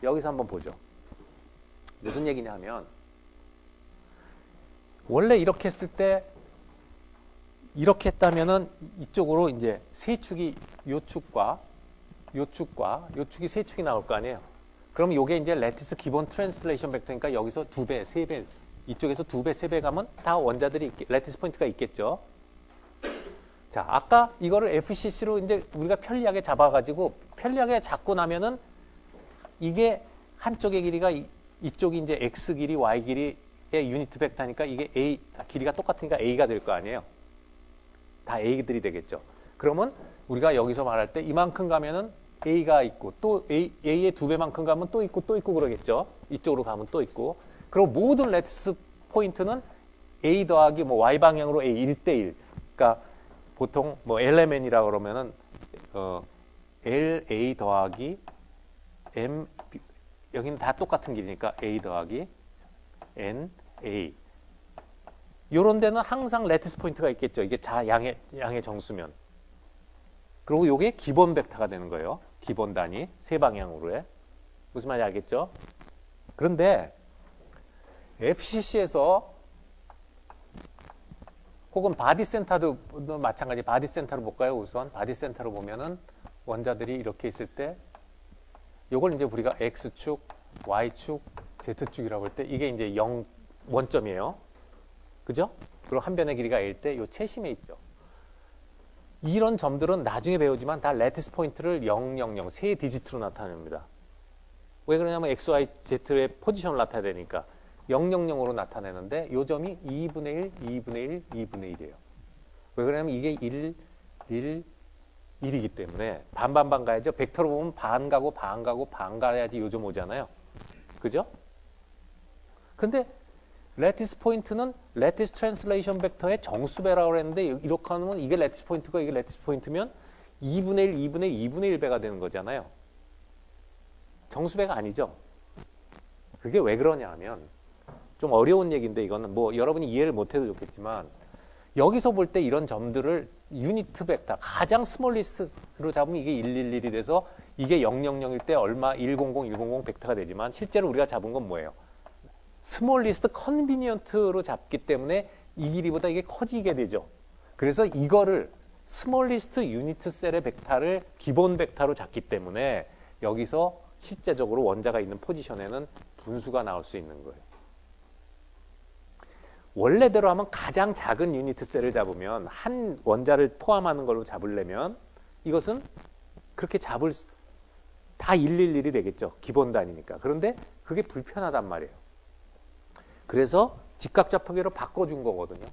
여기서 한번 보죠. 무슨 얘기냐 하면 원래 이렇게 했을 때 이렇게 했다면은 이쪽으로 이제 세 축이 요 축과 요 축이 세 축이 나올 거 아니에요. 그럼 요게 이제 레티스 기본 트랜슬레이션 벡터니까 여기서 2배, 3배 이쪽에서 2배, 3배 가면 다 원자들이 레티스 포인트가 있겠죠. 자, 아까 이거를 FCC로 이제 우리가 편리하게 잡아가지고 편리하게 잡고 나면은 이게 한쪽의 길이가 이쪽이 이제 X 길이, Y 길이의 유니트 벡터니까 이게 A, 길이가 똑같으니까 A가 될 거 아니에요. 다 A들이 되겠죠. 그러면 우리가 여기서 말할 때 이만큼 가면은 A가 있고 또 A의 2배만큼 가면 또 있고 그러겠죠. 이쪽으로 가면 또 있고. 그리고 모든 레티스 포인트는 A 더하기 뭐 Y 방향으로 A 1대1. 그러니까 보통 뭐 LMN이라고 그러면은 LA 더하기 M 여기는 다 똑같은 길이니까 A 더하기 NA. 요런 데는 항상 레티스 포인트가 있겠죠. 이게 양의 정수면. 그리고 요게 기본 벡터가 되는 거예요. 기본 단위 세 방향으로의. 무슨 말인지 알겠죠? 그런데 FCC에서 혹은 바디 센터도 마찬가지 바디 센터로 볼까요? 우선 바디 센터로 보면은 원자들이 이렇게 있을 때 요걸 이제 우리가 X축, Y축, Z축이라고 할 때 이게 이제 0 원점이에요. 그죠? 그리고 한 변의 길이가 A일 때 요 채심에 있죠. 이런 점들은 나중에 배우지만 다 레티스 포인트를 0, 0, 0 세 디지트로 나타냅니다. 왜 그러냐면 X, Y, Z의 포지션을 나타내니까 0, 0, 0으로 나타내는데 요 점이 2분의 1, 2분의 1, 2분의 1이에요. 왜 그러냐면 이게 1, 1, 1이기 때문에 반반반 가야죠. 벡터로 보면 반 가고 반 가고 반 가야지 요 점 오잖아요. 그죠? 근데 레티스 포인트는 레티스 트랜슬레이션 벡터의 정수배라고 그랬는데 이렇게 하면 이게 레티스 포인트가 이게 레티스 포인트면 2분의 1, 2분의 2분의 1배가 되는 거잖아요. 정수배가 아니죠. 그게 왜 그러냐 하면 좀 어려운 얘기인데 이거는 뭐 여러분이 이해를 못해도 좋겠지만 여기서 볼 때 이런 점들을 유니트 벡터 가장 스몰 리스트로 잡으면 이게 111이 돼서 이게 000일 때 얼마 100, 100 벡터가 되지만 실제로 우리가 잡은 건 뭐예요? 스몰 리스트 컨비니언트로 잡기 때문에 이 길이보다 이게 커지게 되죠. 그래서 이거를 스몰 리스트 유니트 셀의 벡터를 기본 벡터로 잡기 때문에 여기서 실제적으로 원자가 있는 포지션에는 분수가 나올 수 있는 거예요. 원래대로 하면 가장 작은 유니트 셀을 잡으면 한 원자를 포함하는 걸로 잡으려면 이것은 그렇게 잡을 다 111이 되겠죠. 기본 단위니까. 그런데 그게 불편하단 말이에요. 그래서 직각좌표계로 바꿔준 거거든요.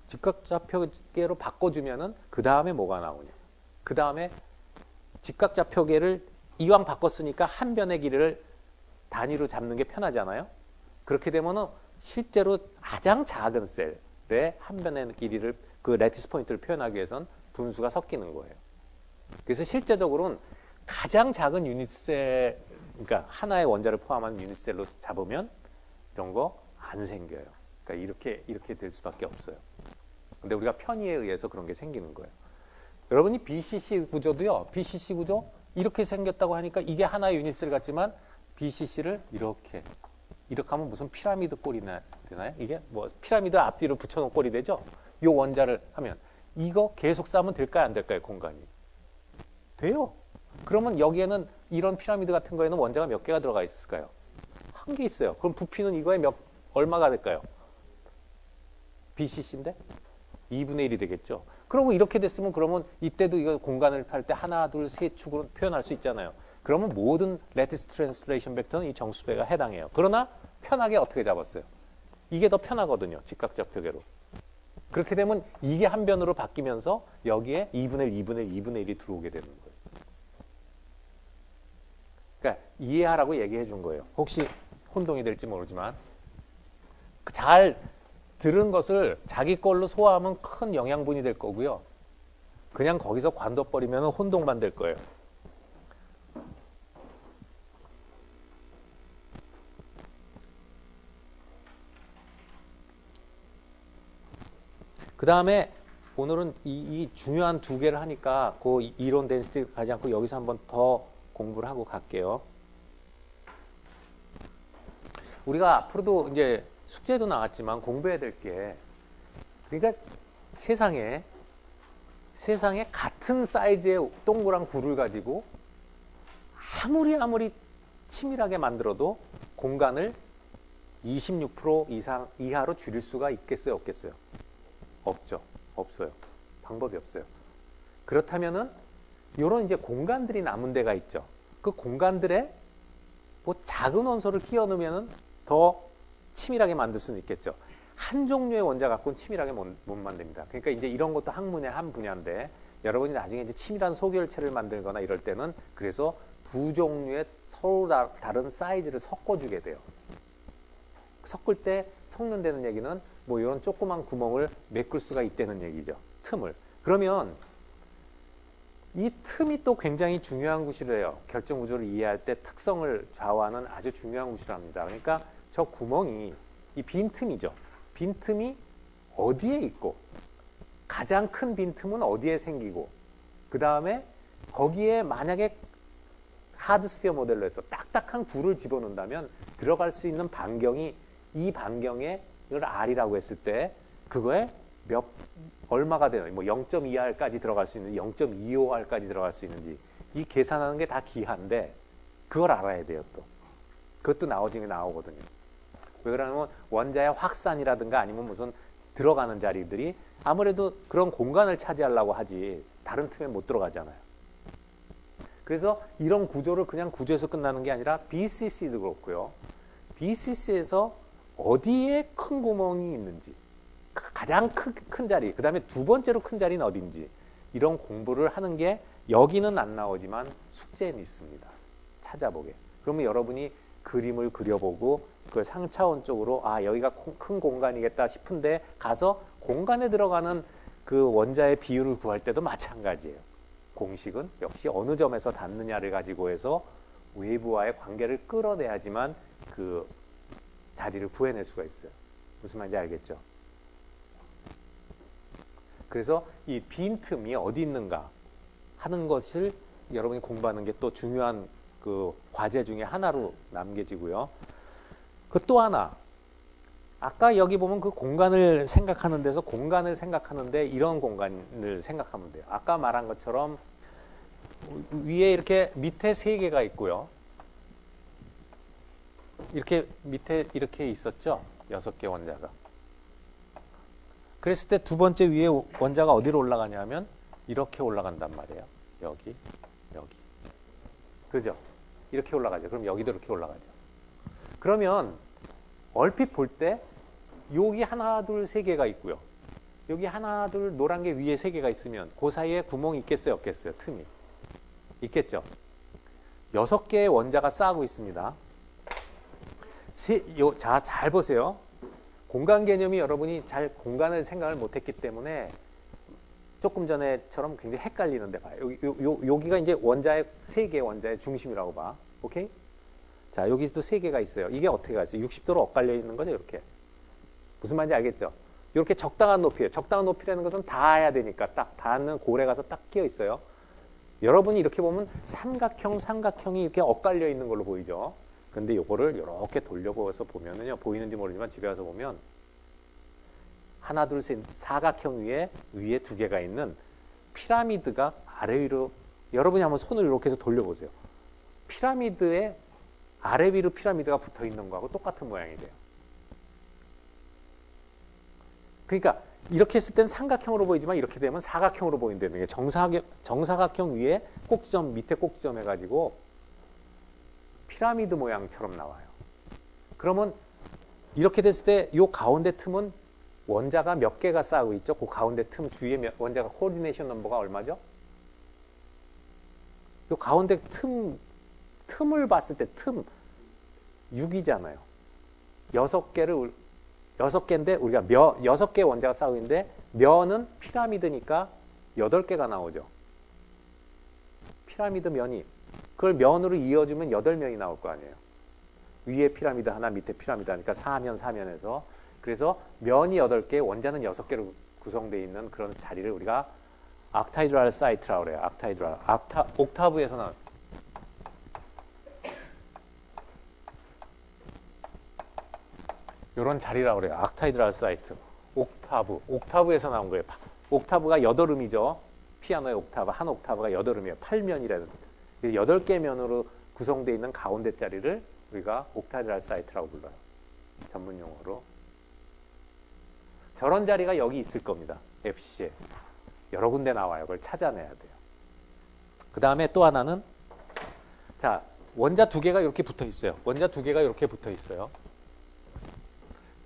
직각좌표계로 바꿔주면은 그 다음에 뭐가 나오냐. 그 다음에 직각좌표계를 이왕 바꿨으니까 한 변의 길이를 단위로 잡는 게 편하잖아요. 그렇게 되면은 실제로 가장 작은 셀의 한 변의 길이를 그 레티스 포인트를 표현하기 위해선 분수가 섞이는 거예요. 그래서 실제적으로는 가장 작은 유닛 셀, 그러니까 하나의 원자를 포함한 유닛 셀로 잡으면 이런 거 안 생겨요. 그러니까 이렇게 될 수밖에 없어요. 근데 우리가 편의에 의해서 그런 게 생기는 거예요. 여러분이 BCC 구조도요. BCC 구조 이렇게 생겼다고 하니까 이게 하나의 유닛셀 같지만 BCC를 이렇게 하면 무슨 피라미드 꼴이 되나요? 이게 뭐 피라미드 앞뒤로 붙여놓은 꼴이 되죠? 요 원자를 하면 이거 계속 쌓으면 될까요? 안 될까요? 공간이. 돼요. 그러면 여기에는 이런 피라미드 같은 거에는 원자가 몇 개가 들어가 있을까요? 한 개 있어요. 그럼 부피는 이거에 얼마가 될까요? BCC인데 2분의 1이 되겠죠. 그리고 이렇게 됐으면 그러면 이때도 이거 공간을 팔 때 하나, 둘, 세 축으로 표현할 수 있잖아요. 그러면 모든 레티스 트랜스레이션 벡터는 이 정수배가 해당해요. 그러나 편하게 어떻게 잡았어요? 이게 더 편하거든요. 직각적 표계로. 그렇게 되면 이게 한 변으로 바뀌면서 여기에 2분의 1, 2분의 1, 2분의 1이 들어오게 되는 거예요. 그러니까 이해하라고 얘기해 준 거예요. 혹시 혼동이 될지 모르지만 잘 들은 것을 자기 걸로 소화하면 큰 영양분이 될 거고요. 그냥 거기서 관둬버리면 혼동만 될 거예요. 그 다음에 오늘은 이 중요한 두 개를 하니까 그 이론 덴시티 가지 않고 여기서 한번 더 공부를 하고 갈게요. 우리가 앞으로도 이제 숙제도 나왔지만 공부해야 될 게, 그러니까 세상에 같은 사이즈의 동그란 굴을 가지고 아무리 치밀하게 만들어도 공간을 26% 이하로 줄일 수가 있겠어요, 없겠어요? 없죠. 없어요. 방법이 없어요. 그렇다면은 요런 이제 공간들이 남은 데가 있죠. 그 공간들에 뭐 작은 원소를 끼워 넣으면은 더 치밀하게 만들 수는 있겠죠. 한 종류의 원자 갖고는 치밀하게 못 만듭니다. 그러니까 이제 이런 것도 학문의 한 분야인데 여러분이 나중에 이제 치밀한 소결체를 만들거나 이럴 때는 그래서 두 종류의 서로 다른 사이즈를 섞어주게 돼요. 섞을 때 섞는다는 얘기는 뭐 이런 조그만 구멍을 메꿀 수가 있다는 얘기죠. 틈을. 그러면 이 틈이 또 굉장히 중요한 구실이에요. 결정 구조를 이해할 때 특성을 좌우하는 아주 중요한 구실합니다. 그러니까 저 구멍이 이 빈틈이죠. 빈틈이 어디에 있고 가장 큰 빈틈은 어디에 생기고 그 다음에 거기에 만약에 하드스피어 모델로 해서 딱딱한 굴을 집어넣는다면 들어갈 수 있는 반경이 이 반경에 이걸 R이라고 했을 때 그거에 얼마가 되는 뭐 0.2R까지 들어갈 수 있는지 0.25R까지 들어갈 수 있는지 이 계산하는 게 다 기하인데 그걸 알아야 돼요. 또 그것도 나오긴 나오거든요. 왜 그러냐면 원자의 확산이라든가 아니면 무슨 들어가는 자리들이 아무래도 그런 공간을 차지하려고 하지 다른 틈에 못 들어가잖아요. 그래서 이런 구조를 그냥 구조에서 끝나는 게 아니라 BCC도 그렇고요. BCC에서 어디에 큰 구멍이 있는지 가장 큰 자리, 그 다음에 두 번째로 큰 자리는 어딘지 이런 공부를 하는 게 여기는 안 나오지만 숙제에 있습니다. 찾아보게. 그러면 여러분이 그림을 그려보고 그 상차원적으로 아 여기가 큰 공간이겠다 싶은데 가서 공간에 들어가는 그 원자의 비율을 구할 때도 마찬가지예요. 공식은 역시 어느 점에서 닿느냐를 가지고 해서 외부와의 관계를 끌어내야지만 그 자리를 구해낼 수가 있어요. 무슨 말인지 알겠죠? 그래서 이 빈틈이 어디 있는가 하는 것을 여러분이 공부하는 게 또 중요한 그 과제 중에 하나로 남겨지고요. 그 또 하나, 아까 여기 보면 그 공간을 생각하는 데서 공간을 생각하는데 이런 공간을 생각하면 돼요. 아까 말한 것처럼 위에 이렇게 밑에 세 개가 있고요. 이렇게 밑에 이렇게 있었죠? 6개 원자가. 그랬을 때 두 번째 위에 원자가 어디로 올라가냐면 이렇게 올라간단 말이에요. 여기. 그죠? 이렇게 올라가죠. 그럼 여기도 이렇게 올라가죠. 그러면 얼핏 볼 때 여기 하나, 둘, 세 개가 있고요. 여기 하나, 둘, 노란 게 위에 세 개가 있으면 그 사이에 구멍이 있겠어요? 없겠어요? 틈이. 있겠죠? 6개의 원자가 쌓고 있습니다. 자, 잘 보세요. 공간 개념이 여러분이 잘 공간을 생각을 못했기 때문에 조금 전에처럼 굉장히 헷갈리는데 봐요. 여기가 이제 원자의 3개의 원자의 중심이라고 봐. 오케이? 자, 여기도 3개가 있어요. 이게 어떻게 가 있어요? 60도로 엇갈려 있는 거죠, 이렇게. 무슨 말인지 알겠죠? 이렇게 적당한 높이에요. 적당한 높이라는 것은 닿아야 되니까 딱 닿는 골에 가서 딱 끼어 있어요. 여러분이 이렇게 보면 삼각형이 이렇게 엇갈려 있는 걸로 보이죠? 근데 요거를 이렇게 돌려보아서 보면은요, 보이는지 모르지만 집에 와서 보면 하나, 둘, 셋, 사각형 위에 2개가 있는 피라미드가 아래 위로, 여러분이 한번 손을 이렇게 해서 돌려보세요. 피라미드에 아래 위로 피라미드가 붙어 있는 거하고 똑같은 모양이 돼요. 그러니까 이렇게 했을 땐 삼각형으로 보이지만 이렇게 되면 사각형으로 보인다는 게 정사각형 위에 꼭지점 밑에 꼭지점 해가지고 피라미드 모양처럼 나와요. 그러면 이렇게 됐을 때 이 가운데 틈은 원자가 몇 개가 쌓이고 있죠? 그 가운데 틈 주위에 원자가 코디네이션 넘버가 얼마죠? 이 가운데 틈을 봤을 때 틈 6이잖아요. 6개인데 우리가 6개의 원자가 쌓이고 있는데 면은 피라미드니까 8개가 나오죠. 피라미드 면이 그걸 면으로 이어주면 8면이 나올 거 아니에요. 위에 피라미드 하나 밑에 피라미드 하니까 4면 4면에서 그래서 면이 8개 원자는 6개로 구성되어 있는 그런 자리를 우리가 옥타이드랄 사이트라고 그래요. 옥타이드랄 옥타브에서 나온 이런 자리라고 그래요. 옥타이드랄 사이트. 옥타브에서 나온 거예요. 옥타브가 8음이죠. 피아노의 옥타브. 한 옥타브가 8음이에요. 8면이라는. 8개 면으로 구성되어 있는 가운데 자리를 우리가 옥타이드랄 사이트라고 불러요. 전문 용어로. 저런 자리가 여기 있을 겁니다. FC에. 여러 군데 나와요. 그걸 찾아내야 돼요. 그 다음에 또 하나는 자, 원자 2개가 이렇게 붙어 있어요. 원자 2개가 이렇게 붙어 있어요.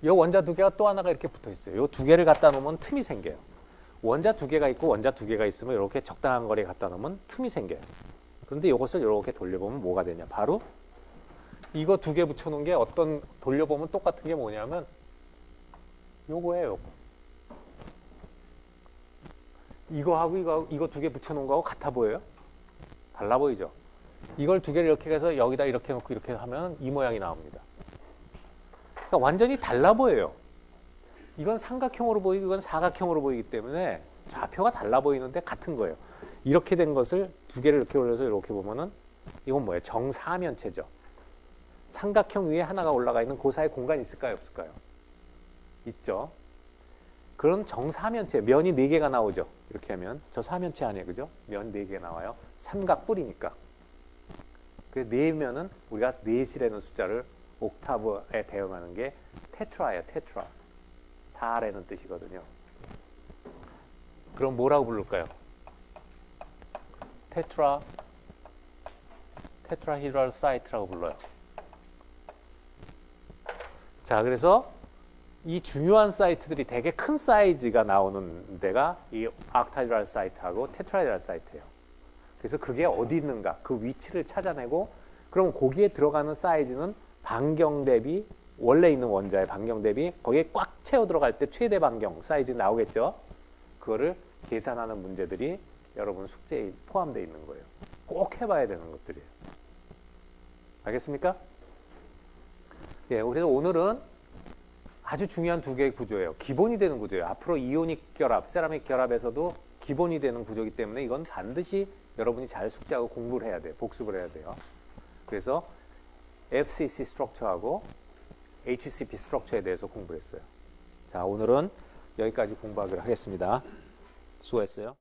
이 원자 2개가 또 하나가 이렇게 붙어 있어요. 이 2개를 갖다 놓으면 틈이 생겨요. 원자 2개가 있고 원자 2개가 있으면 이렇게 적당한 거리에 갖다 놓으면 틈이 생겨요. 그런데 이것을 이렇게 돌려보면 뭐가 되냐? 바로 이거 2개 붙여놓은 게 어떤 돌려보면 똑같은 게 뭐냐면 요거예요. 요거. 이거하고 이거 2개 붙여놓은 거하고 같아 보여요? 달라 보이죠? 이걸 2개를 이렇게 해서 여기다 이렇게 놓고 이렇게 하면 이 모양이 나옵니다. 그러니까 완전히 달라 보여요. 이건 삼각형으로 보이고 이건 사각형으로 보이기 때문에 좌표가 달라 보이는데 같은 거예요. 이렇게 된 것을 2개를 이렇게 올려서 이렇게 보면은 이건 뭐예요? 정사면체죠. 삼각형 위에 하나가 올라가 있는 그 사이에 공간이 있을까요? 없을까요? 있죠. 그런 정사면체, 면이 4개가 나오죠. 이렇게 하면 저 사면체 아니에요. 그죠? 면 4개가 나와요. 삼각뿔이니까. 그 4면은 우리가 4이라는 숫자를 옥타브에 대응하는 게 테트라예요. 테트라. 4라는 뜻이거든요. 그럼 뭐라고 부를까요? 테트라히드랄 사이트라고 불러요. 자, 그래서 이 중요한 사이트들이 되게 큰 사이즈가 나오는 데가 이 옥타이드랄 사이트하고 테트라히드랄 사이트예요. 그래서 그게 어디 있는가 그 위치를 찾아내고 그럼 거기에 들어가는 사이즈는 반경 대비 원래 있는 원자의 반경 대비 거기에 꽉 채워 들어갈 때 최대 반경 사이즈 나오겠죠. 그거를 계산하는 문제들이 여러분 숙제에 포함되어 있는 거예요. 꼭 해봐야 되는 것들이에요. 알겠습니까? 예, 그래서 오늘은 아주 중요한 2개의 구조예요. 기본이 되는 구조예요. 앞으로 이오닉 결합, 세라믹 결합에서도 기본이 되는 구조이기 때문에 이건 반드시 여러분이 잘 숙지하고 공부를 해야 돼요. 복습을 해야 돼요. 그래서 FCC 스트럭처하고 HCP 스트럭처에 대해서 공부했어요. 자, 오늘은 여기까지 공부하기로 하겠습니다. 수고했어요.